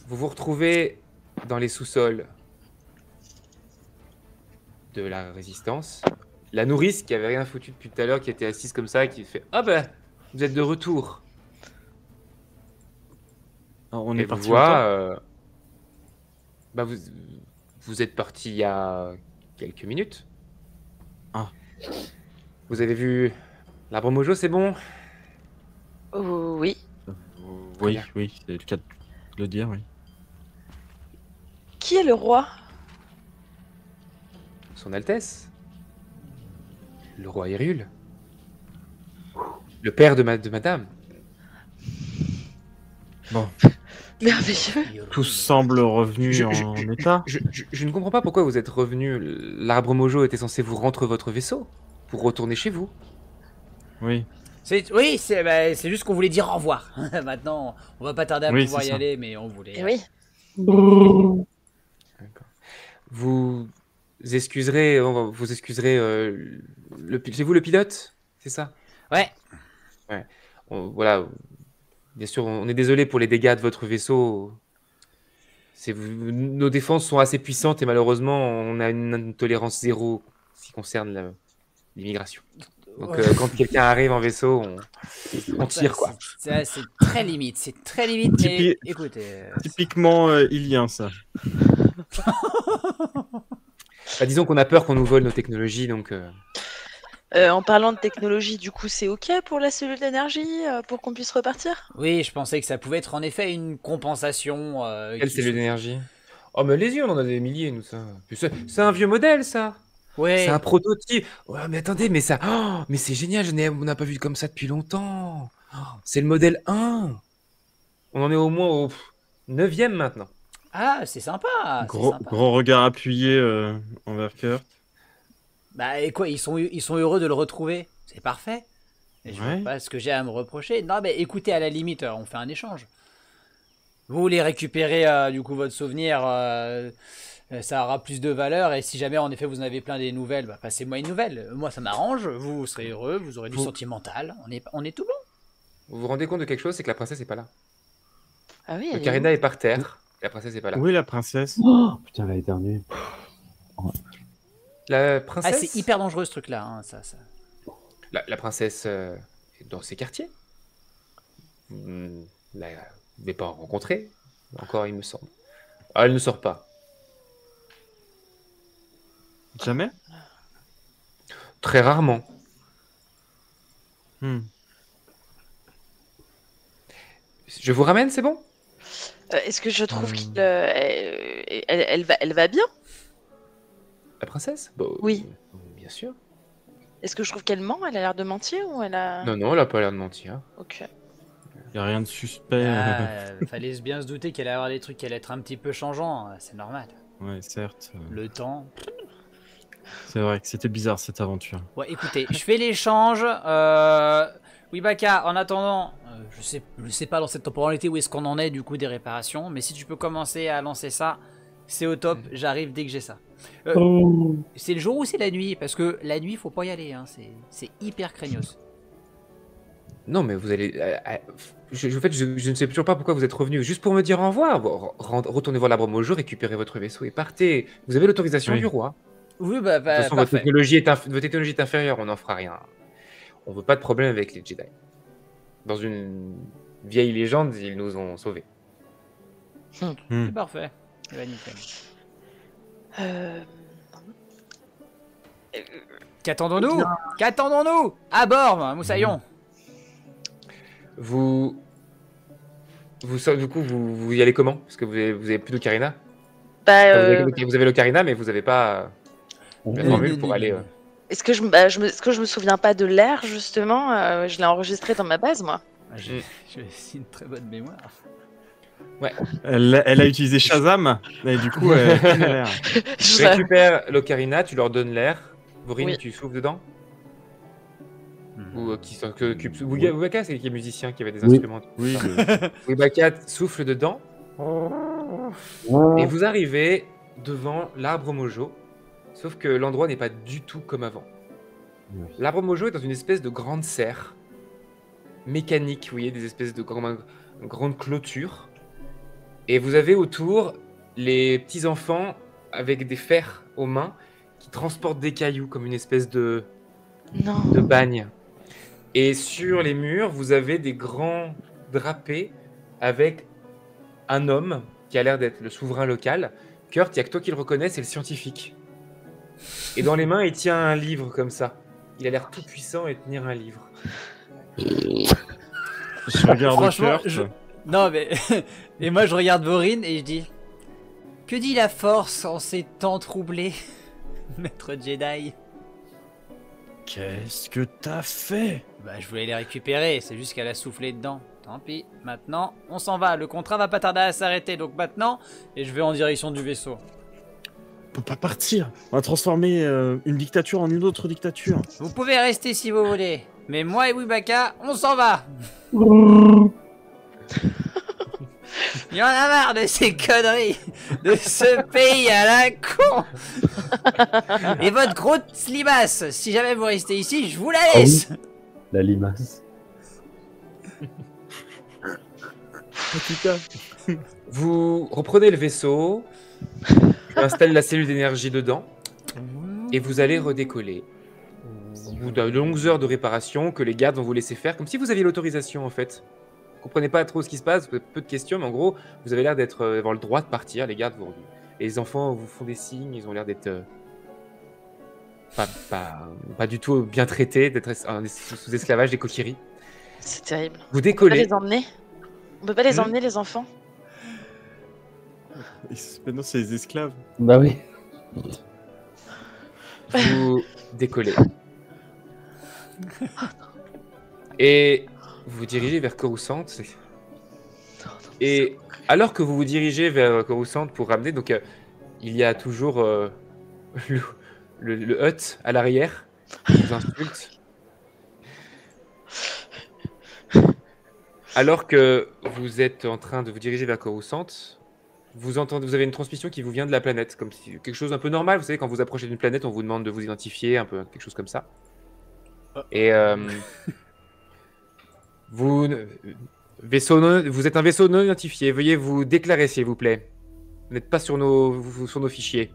Vous vous retrouvez dans les sous-sols de la résistance. La nourrice qui avait rien foutu depuis tout à l'heure, qui était assise comme ça, qui fait ah ben vous êtes de retour. Ah, on Et est vous parti. voit, longtemps bah vous êtes parti il y a quelques minutes. Ah. Vous avez vu l'arbre mojo, c'est bon? Oh, oui. Oui, bien. oui, c'est le cas de le dire, oui. Qui est le roi? Son Altesse, le roi Hyrule, le père de madame. Bon, Merveilleux. tout semble revenu Je- en état. Je ne comprends pas pourquoi vous êtes revenu. L'arbre mojo était censé vous rendre votre vaisseau pour retourner chez vous. Oui, Oui, c'est juste qu'on voulait dire au revoir. Maintenant, on va pas tarder à Oui, pouvoir c'est y ça. aller, mais on voulait. Et oui. Vous excuserez, c'est vous le pilote, c'est ça? Ouais. Voilà. Bien sûr, on est désolé pour les dégâts de votre vaisseau. Nos défenses sont assez puissantes et malheureusement, on a une tolérance zéro en ce qui concerne l'immigration. Donc, quand quelqu'un arrive en vaisseau, on tire, quoi. C'est très limite, c'est très limite, mais Typi- écoutez. typiquement ilien, ça. Bah, disons qu'on a peur qu'on nous vole nos technologies, donc En parlant de technologie, du coup, c'est OK pour la cellule d'énergie, pour qu'on puisse repartir? Oui, je pensais que ça pouvait être en effet une compensation. quelle qui cellule se- d'énergie? Oh, mais allez-y, on en a des milliers, nous, ça. Puis c'est un vieux modèle, ça. Ouais. C'est un prototype. Ouais, mais attendez, mais ça. Oh, mais c'est génial, on n'a pas vu comme ça depuis longtemps. Oh, c'est le modèle 1. On en est au moins au 9e maintenant. Ah, c'est sympa. C'est Gros, sympa. gros regard appuyé envers Kurt. Bah et quoi, ils sont heureux de le retrouver. C'est parfait. Et je vois Ouais. pas ce que j'ai à me reprocher. Non, mais écoutez, à la limite, on fait un échange. Vous voulez récupérer du coup votre souvenir, ça aura plus de valeur. Et si jamais en effet vous en avez plein des nouvelles, bah, passez-moi une nouvelle. Moi ça m'arrange. Vous serez heureux, vous aurez du Vous- sentimental. On est tout bon. Vous vous rendez compte de quelque chose, c'est que la princesse n'est pas là. Ah oui, Le elle est Karina est par terre. Et la princesse n'est pas là. Où est la princesse? Oh, putain, elle a éternué. La Ah, princesse. c'est hyper dangereux ce truc-là. Hein, ça. La princesse est dans ses quartiers. Vous ne l'avez pas rencontrée encore, il me semble. Ah, elle ne sort pas. Jamais? Très rarement. Hmm. Je vous ramène, c'est bon? Est-ce que je trouve qu'elle va bien? La princesse? Bah, Oui. Bien sûr. Est-ce que je trouve qu'elle ment? Elle a l'air de mentir ou elle a... Non, non, elle a pas l'air de mentir. Ok. Y a rien de suspect. Fallait bien se douter qu'elle allait avoir des trucs qui allaient être un petit peu changeants. C'est normal. Ouais, certes. Le temps. C'est vrai que c'était bizarre cette aventure. Ouais, écoutez, je fais l'échange. Oui, Baka, en attendant, je sais pas dans cette temporalité où est-ce qu'on en est du coup des réparations, mais si tu peux commencer à lancer ça, c'est au top. J'arrive dès que j'ai ça. C'est le jour ou c'est la nuit? Parce que la nuit, faut pas y aller. Hein. C'est hyper craignos. Non, mais vous allez. En fait, je ne sais toujours pas pourquoi vous êtes revenu. Juste pour me dire au revoir. Retournez voir l'arbre mojo, récupérez votre vaisseau et partez. Vous avez l'autorisation Oui. du roi. Oui, De toute façon, votre technologie est inférieure, on n'en fera rien. On veut pas de problème avec les Jedi. dans une vieille légende, ils nous ont sauvés. C'est parfait. Eh ben, nickel. Qu'attendons-nous? Qu'attendons-nous? À bord, Moussaillon. Du coup, vous y allez comment? Parce que vous avez plus d'ocarina. Bah, Vous avez l'ocarina, mais vous n'avez pas la formule pour aller. est-ce que je me souviens pas de l'air justement? Je l'ai enregistré dans ma base, moi. J'ai une très bonne mémoire. Elle a utilisé Shazam, et du coup, elle connaît l'air. Tu récupères l'ocarina, tu leur donnes l'air. Vorine, Oui. tu souffles dedans. Ou Wibaka, c'est qui est musicien, qui avait des instruments. Oui, Wibaka souffle dedans. Et vous arrivez devant l'arbre Mojo. Sauf que l'endroit n'est pas du tout comme avant. L'arbre Mojo est dans une espèce de grande serre mécanique, vous voyez, des espèces de grandes clôtures. Et vous avez autour les petits enfants avec des fers aux mains qui transportent des cailloux comme une espèce de bagne. Et sur les murs, vous avez des grands drapés avec un homme qui a l'air d'être le souverain local. Kurt, il n'y a que toi qui le reconnais, c'est le scientifique. Et dans les mains, il tient un livre comme ça. Il a l'air tout puissant et tenir un livre. Je regarde Franchement, Kurt. Non mais... Et moi je regarde Vorine et je dis... Que dit la force en ces temps troublés, maître Jedi? Qu'est-ce que t'as fait? Bah je voulais les récupérer, c'est juste qu'elle a soufflé dedans. Tant pis, maintenant on s'en va, le contrat va pas tarder à s'arrêter, donc maintenant, et je vais en direction du vaisseau. On peut pas partir. On va transformer une dictature en une autre dictature. Vous pouvez rester si vous voulez, mais moi et Wibaka, on s'en va. Il y en a marre de ces conneries, de ce pays à la con. Et votre grosse limace, si jamais vous restez ici, je vous la laisse. La limace. Vous reprenez le vaisseau, tu installes la cellule d'énergie dedans, et vous allez redécoller. Au bout de longues heures de réparation que les gardes vont vous laisser faire, comme si vous aviez l'autorisation en fait. Vous comprenez pas trop ce qui se passe, peu de questions, mais en gros, vous avez l'air d'avoir le droit de partir. Les gardes les enfants vous font des signes, ils ont l'air d'être pas du tout bien traités, d'être sous esclavage des Kokiri. C'est terrible. Vous On peut pas décollez. les emmener? On peut pas les emmener, les enfants? Maintenant, c'est les esclaves. Bah oui. Vous décollez. Et vous vous dirigez vers Coruscant. Et alors que vous vous dirigez vers Coruscant pour ramener, donc il y a toujours le hut à l'arrière qui vous insulte. Alors que vous êtes en train de vous diriger vers Coruscant, vous avez une transmission qui vous vient de la planète, comme si quelque chose un peu normal. Vous savez, quand vous approchez d'une planète, on vous demande de vous identifier, un peu quelque chose comme ça. Et vous êtes un vaisseau non identifié. Veuillez vous déclarer, s'il vous plaît. Vous n'êtes pas sur nos fichiers.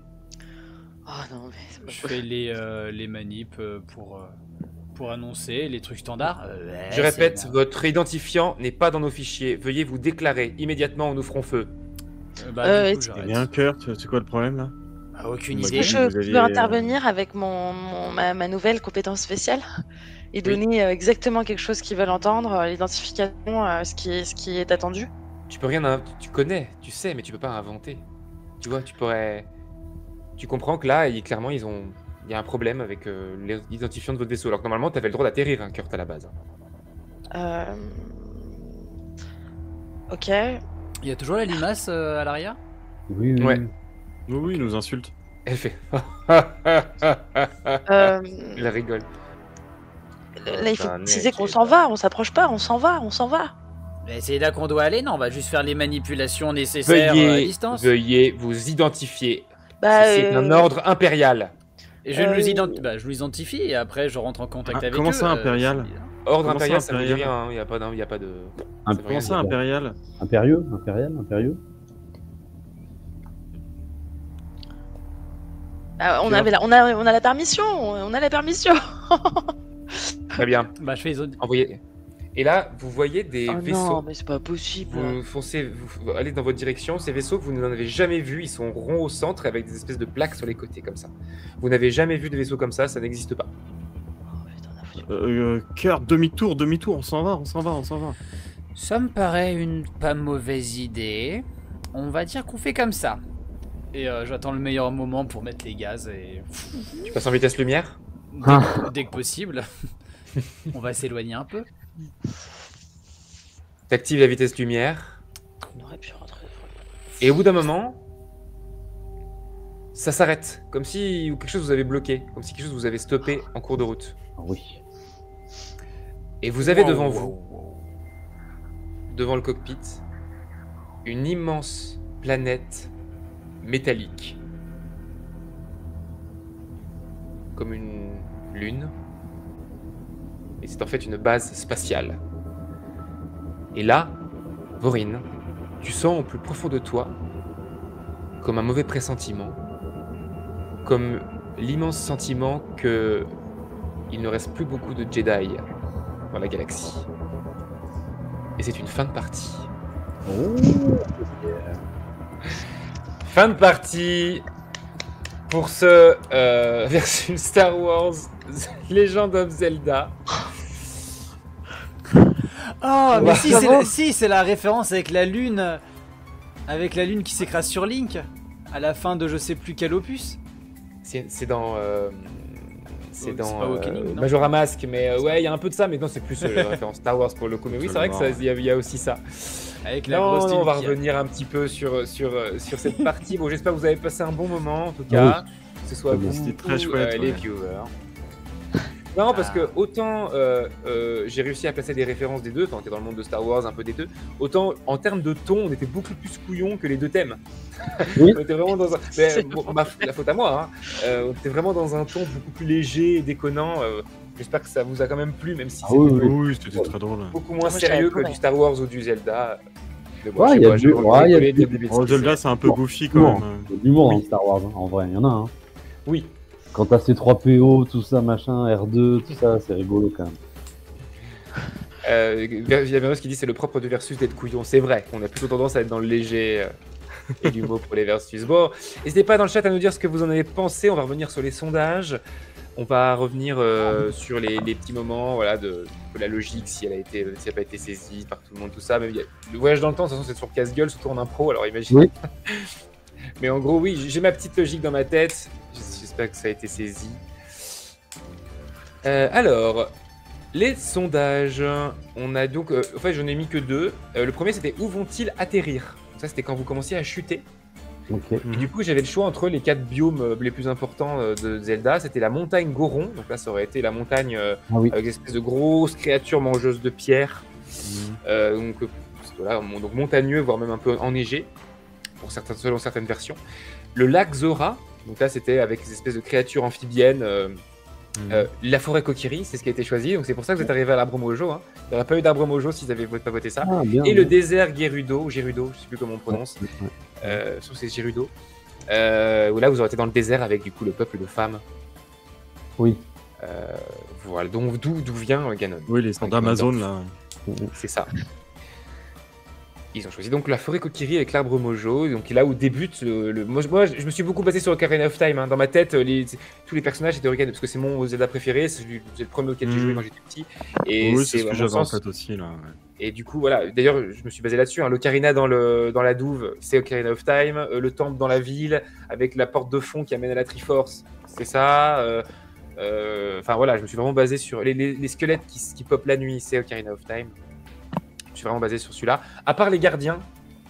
Oh non, mais... Je fais les manips pour annoncer les trucs standards. Je répète, votre identifiant n'est pas dans nos fichiers. Veuillez vous déclarer immédiatement ou nous ferons feu. Du coup, Eh j'arrête. bien, Kurt, c'est quoi le problème là? Ah, aucune Est-ce idée. Est-ce que vous je aviez, peux intervenir avec ma nouvelle compétence spéciale et donner exactement quelque chose qu'ils veulent entendre, l'identification, ce qui est attendu? Tu peux rien, tu connais, tu sais, mais tu peux pas inventer. Tu vois, tu comprends que là, clairement, il y a un problème avec l'identifiant de votre vaisseau. Alors que normalement, tu avais le droit d'atterrir, hein, Kurt, à la base. Ok. Il y a toujours la limace à l'arrière? Oui, oui. Ouais. Oui, il nous insulte. Elle fait. Euh, Elle rigole. Là, il faut Putain, préciser mec, qu'on s'en va, on s'approche pas, on s'en va. Mais c'est là qu'on doit aller, non? On va juste faire les manipulations nécessaires à distance. Veuillez vous identifier. Bah, C'est un ordre impérial. Et je nous identifie et après je rentre en contact avec eux. Comment ça, impérial? Ordre Comment ça, impérial, ça veut dire impérial rien. Il n'y a pas de. Un- ça veut rien Comment ça, dire. impérial? Impérieux. on a la permission, Très bien. Bah je fais les autres. Envoyez. Et là, vous voyez des Oh vaisseaux. non, mais c'est pas possible. Vous foncez, vous allez dans votre direction. Ces vaisseaux, vous n'en avez jamais vu. Ils sont ronds au centre avec des espèces de plaques sur les côtés comme ça. Vous n'avez jamais vu de vaisseau comme ça n'existe pas. Oh, putain, on a foutu. Cœur, demi-tour, on s'en va. Ça me paraît une pas mauvaise idée. On va dire qu'on fait comme ça. Et j'attends le meilleur moment pour mettre les gaz et Tu passes en vitesse lumière. dès que possible, on va s'éloigner un peu. T'actives la vitesse lumière. On aurait pu rentrer. Et au bout d'un moment, ça s'arrête. Comme si quelque chose vous avait bloqué. Comme si quelque chose vous avait stoppé en cours de route. Oui. Et vous avez devant vous, devant le cockpit, une immense planète métallique. Comme une lune. Et c'est en fait une base spatiale. Et là, Vorin, tu sens au plus profond de toi, comme un mauvais pressentiment, comme l'immense sentiment que il ne reste plus beaucoup de Jedi dans la galaxie. Et c'est une fin de partie. Oh. Fin de partie pour ce versus Star Wars Legend of Zelda. Ah, mais Bah, si, bravo. c'est la référence avec la lune qui s'écrase sur Link à la fin de je sais plus quel opus. C'est dans C'est pas Awakening, non Majora Mask, mais ouais, il y a un peu de ça, mais non, c'est plus la référence Star Wars pour le coup. Mais oui, c'est vrai qu'il y a aussi ça. Avec la Non, grosse non, on va lune qui- revenir un petit peu sur cette partie. Bon, j'espère que vous avez passé un bon moment, en tout cas. Que ce soit Très bien. vous C'était très ou, chouette, les ouais. viewers. Non, parce que autant j'ai réussi à placer des références des deux, enfin, on était dans le monde de Star Wars, un peu des deux, autant en termes de ton, on était beaucoup plus couillons que les deux thèmes. Oui. On était vraiment dans un. Mais, bon, la faute à moi, hein. On était vraiment dans un ton beaucoup plus léger et déconnant. J'espère que ça vous a quand même plu, même si Ah c'était oui, oui. Oui, c'était très drôle. beaucoup moins Moi, j'avais sérieux que adoré. du Star Wars ou du Zelda. Mais bon, Ouais, je sais il y a pas, du- j'ai ouais, il y a rigolé, du- dire des bêtises. Oh, Zelda, c'est un peu goofy quand Non. même. Il y a du monde Oui. dans Star Wars, hein. En vrai, il y en a. Hein. Oui. Quand t'as C3PO, tout ça, machin, R2, tout ça, c'est rigolo quand même. Il y a Véros qui dit c'est le propre du versus d'être couillon. C'est vrai, on a plutôt tendance à être dans le léger et du mot pour les versus. Bon, n'hésitez pas dans le chat à nous dire ce que vous en avez pensé. On va revenir sur les sondages. On va revenir sur les petits moments, voilà, de la logique, si elle n'a pas été saisie par tout le monde, tout ça. Mais le voyage dans le temps, de toute façon, c'est sur casse-gueule, surtout en impro, alors imaginez. Oui. Mais en gros, oui, j'ai ma petite logique dans ma tête. J'espère que ça a été saisi. Alors, les sondages. On a donc. En fait, j'en ai mis que deux. Le premier, c'était où vont-ils atterrir? Donc ça, c'était quand vous commenciez à chuter. Ok. Et du coup, j'avais le choix entre les 4 biomes les plus importants de Zelda. C'était la montagne Goron. Donc là, ça aurait été la montagne Ah oui. avec des espèces de grosses créatures mangeuses de pierre. Mhm. Donc voilà, donc montagneux, voire même un peu enneigé, selon certaines versions. Le lac Zora. Donc là, c'était avec des espèces de créatures amphibiennes. La forêt Kokiri, c'est ce qui a été choisi. Donc c'est pour ça que vous êtes arrivé à l'arbre Mojo. Hein. Il n'y aurait pas eu d'arbre Mojo s'ils n'avaient pas voté ça. Ah, bien. Et le désert Gerudo, Gerudo, je sais plus comment on prononce. Ouais. Je trouve que c'est Gerudo. Où là, vous aurez été dans le désert avec du coup le peuple de femmes. Oui. Voilà, donc d'où vient Ganon. Oui, les stands Amazon là. C'est ça. Ils ont choisi donc la forêt Kokiri avec l'arbre Mojo, donc là où débute moi, je me suis beaucoup basé sur Ocarina of Time. Hein. Dans ma tête, tous les personnages étaient Ocarina parce que c'est mon Zelda préféré, c'est le premier auquel j'ai joué quand j'étais petit. Et Oui, c'est ce à que mon j'avais en sens- tête aussi là. Ouais. Et du coup, voilà. D'ailleurs, je me suis basé là-dessus. Hein. L'Ocarina dans la douve, c'est Ocarina of Time. Le temple dans la ville, avec la porte de fond qui amène à la Triforce, c'est ça. Enfin voilà, je me suis vraiment basé sur les squelettes qui popent la nuit, c'est Ocarina of Time. Je suis vraiment basé sur celui-là. À part les gardiens,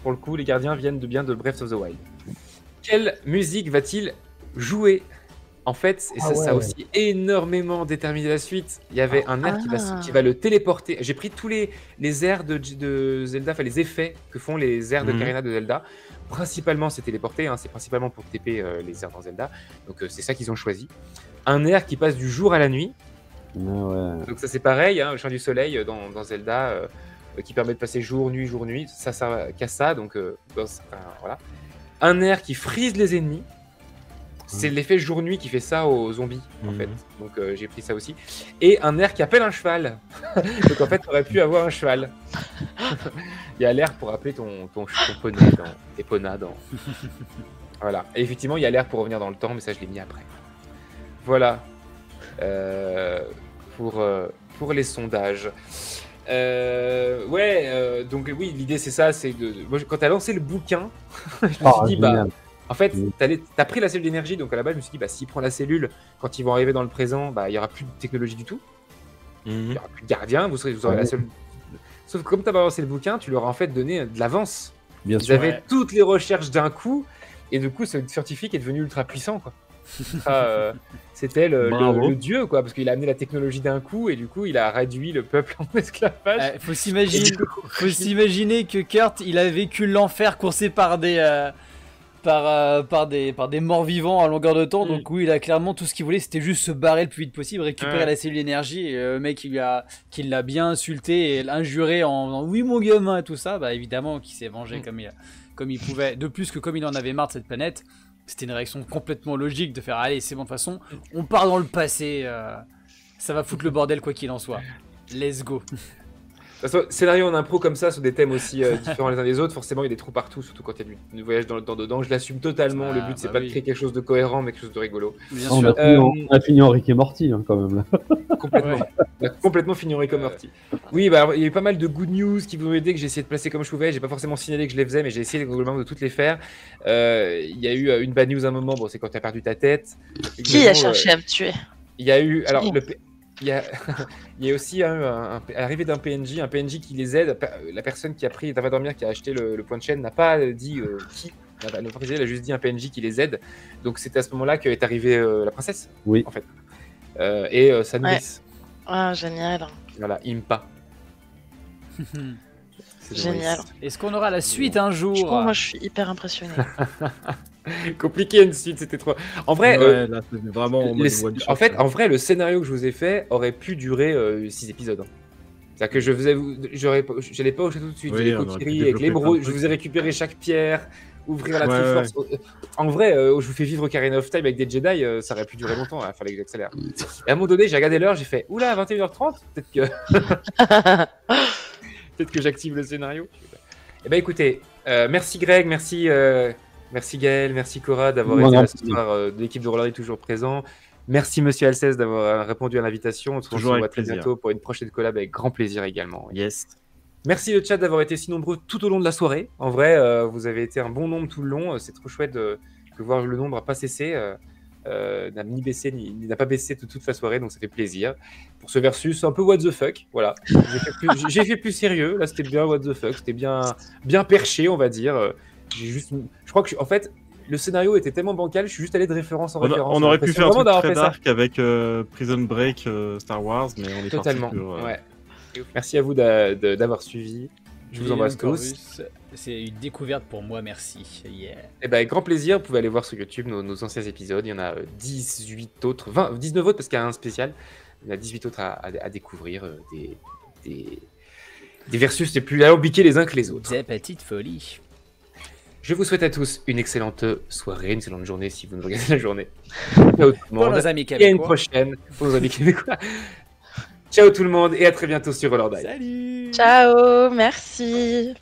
pour le coup, les gardiens viennent bien de Breath of the Wild. Quelle musique va-t-il jouer? En fait, et ça, Ah ouais. ça a aussi énormément déterminé la suite. Il y avait un air qui va le téléporter. J'ai pris tous les airs de Zelda, enfin les effets que font les airs de Ocarina de Zelda. Principalement, c'est téléporté. Hein, c'est principalement pour TP les airs dans Zelda. Donc c'est ça qu'ils ont choisi. Un air qui passe du jour à la nuit. Ah ouais. Donc ça c'est pareil, hein, le chant du soleil dans Zelda qui permet de passer jour, nuit, ça qu'à ça. Donc voilà. Un air qui frise les ennemis. c'est l'effet jour-nuit qui fait ça aux zombies, en fait. Donc j'ai pris ça aussi. Et un air qui appelle un cheval. Donc en fait, tu aurais pu avoir un cheval. Il y a l'air pour appeler ton poney tes ponas dans... Voilà. Et effectivement, il y a l'air pour revenir dans le temps, mais ça, je l'ai mis après. Voilà. Pour les sondages. Donc oui, l'idée c'est ça, c'est moi, quand t'as lancé le bouquin, je me suis dit génial. en fait t'as pris la cellule d'énergie, donc à la base je me suis dit s'il prend la cellule, quand ils vont arriver dans le présent, il y aura plus de technologie du tout, il y aura plus de gardiens, vous aurez la seule. Sauf que comme t'as balancé le bouquin, tu leur as en fait donné de l'avance. Ils avaient toutes les recherches d'un coup, et du coup ce scientifique est devenu ultra puissant, quoi. C'était le dieu, quoi, parce qu'il a amené la technologie d'un coup et du coup il a réduit le peuple en esclavage. Faut s'imaginer que Kurt il a vécu l'enfer coursé par des morts vivants à longueur de temps. Donc oui, il a clairement tout ce qu'il voulait, c'était juste se barrer le plus vite possible, récupérer la cellule d'énergie. Et le mec qui l'a bien insulté et injuré en oui mon gamin et tout ça, évidemment qu'il s'est vengé comme il pouvait. De plus que comme il en avait marre de cette planète, c'était une réaction complètement logique de faire allez c'est bon de toute façon on part dans le passé, ça va foutre le bordel quoi qu'il en soit, let's go. De toute façon, scénario en impro comme ça sur des thèmes aussi différents les uns des autres, forcément il y a des trous partout, surtout quand il y a du voyage dans le temps dedans. Je l'assume totalement, le but c'est pas de créer quelque chose de cohérent mais quelque chose de rigolo. Bien sûr. On a fini en Rick et Morty quand même là. Complètement. On a complètement fini en Rick et Morty. Oui, il y a eu pas mal de good news qui vous ont aidé, que j'ai essayé de placer comme je pouvais. J'ai pas forcément signalé que je les faisais, mais j'ai essayé globalement de toutes les faire. Il y a eu une bad news à un moment, c'est quand tu as perdu ta tête. Qui a cherché à me tuer? Il y a eu il y a aussi l'arrivée d'un PNJ qui les aide. La personne qui a pris va dormir, qui a acheté le point de chaîne, n'a pas dit qui. Elle a juste dit un PNJ qui les aide. Donc c'était à ce moment-là qu'est arrivée la princesse. Oui. En fait. Et sa nourrice. Ah, génial. Voilà, Impa. Génial. Est-ce qu'on aura la suite un jour? Je crois, moi je suis hyper impressionné. Compliqué une suite, c'était trop. En vrai, là, vraiment en vrai, le scénario que je vous ai fait aurait pu durer 6 épisodes. C'est-à-dire que j'allais pas au château tout de suite, les coquilleries avec les je vous ai récupéré chaque pierre, ouvrir la Triforce. En vrai, je vous fais vivre Ocarina of Time avec des Jedi, ça aurait pu durer longtemps, il fallait que j'accélère. Et à un moment donné, j'ai regardé l'heure, j'ai fait oula, 21h30, peut-être que j'active le scénario. Eh ben écoutez, merci Greg, merci Gaël, merci Cora d'avoir été là ce soir, de l'équipe de Rollery toujours présent. Merci Monsieur Alceste d'avoir répondu à l'invitation. On se revoit très bientôt pour une prochaine collab avec grand plaisir également. Yes. Merci le chat d'avoir été si nombreux tout au long de la soirée. En vrai, vous avez été un bon nombre tout le long. C'est trop chouette de voir le nombre n'a pas cessé, n'a pas baissé toute la soirée, donc ça fait plaisir. Pour ce versus, un peu what the fuck, voilà. J'ai fait plus sérieux. Là, c'était bien what the fuck, c'était bien perché, on va dire. Je crois que en fait, le scénario était tellement bancal, je suis juste allé de référence en référence. On aurait pu faire un truc très dark avec Prison Break, Star Wars, mais on est totalement. Parti sur, ouais. Merci à vous d'avoir suivi. Je vous embrasse tous. C'est une découverte pour moi, merci. Yeah. Et ben, avec grand plaisir, vous pouvez aller voir sur YouTube nos anciens épisodes. Il y en a 19 autres parce qu'il y a un spécial. Il y en a 18 autres à découvrir. Des versus les plus alambiqués les uns que les autres. Des petites folies. Je vous souhaite à tous une excellente soirée, une excellente journée si vous nous regardez la journée. Ciao tout le monde. Pour nos amis québécois. Et à une prochaine pour nos amis québécois. Ciao tout le monde et à très bientôt sur Roller Die. Salut. Ciao, merci.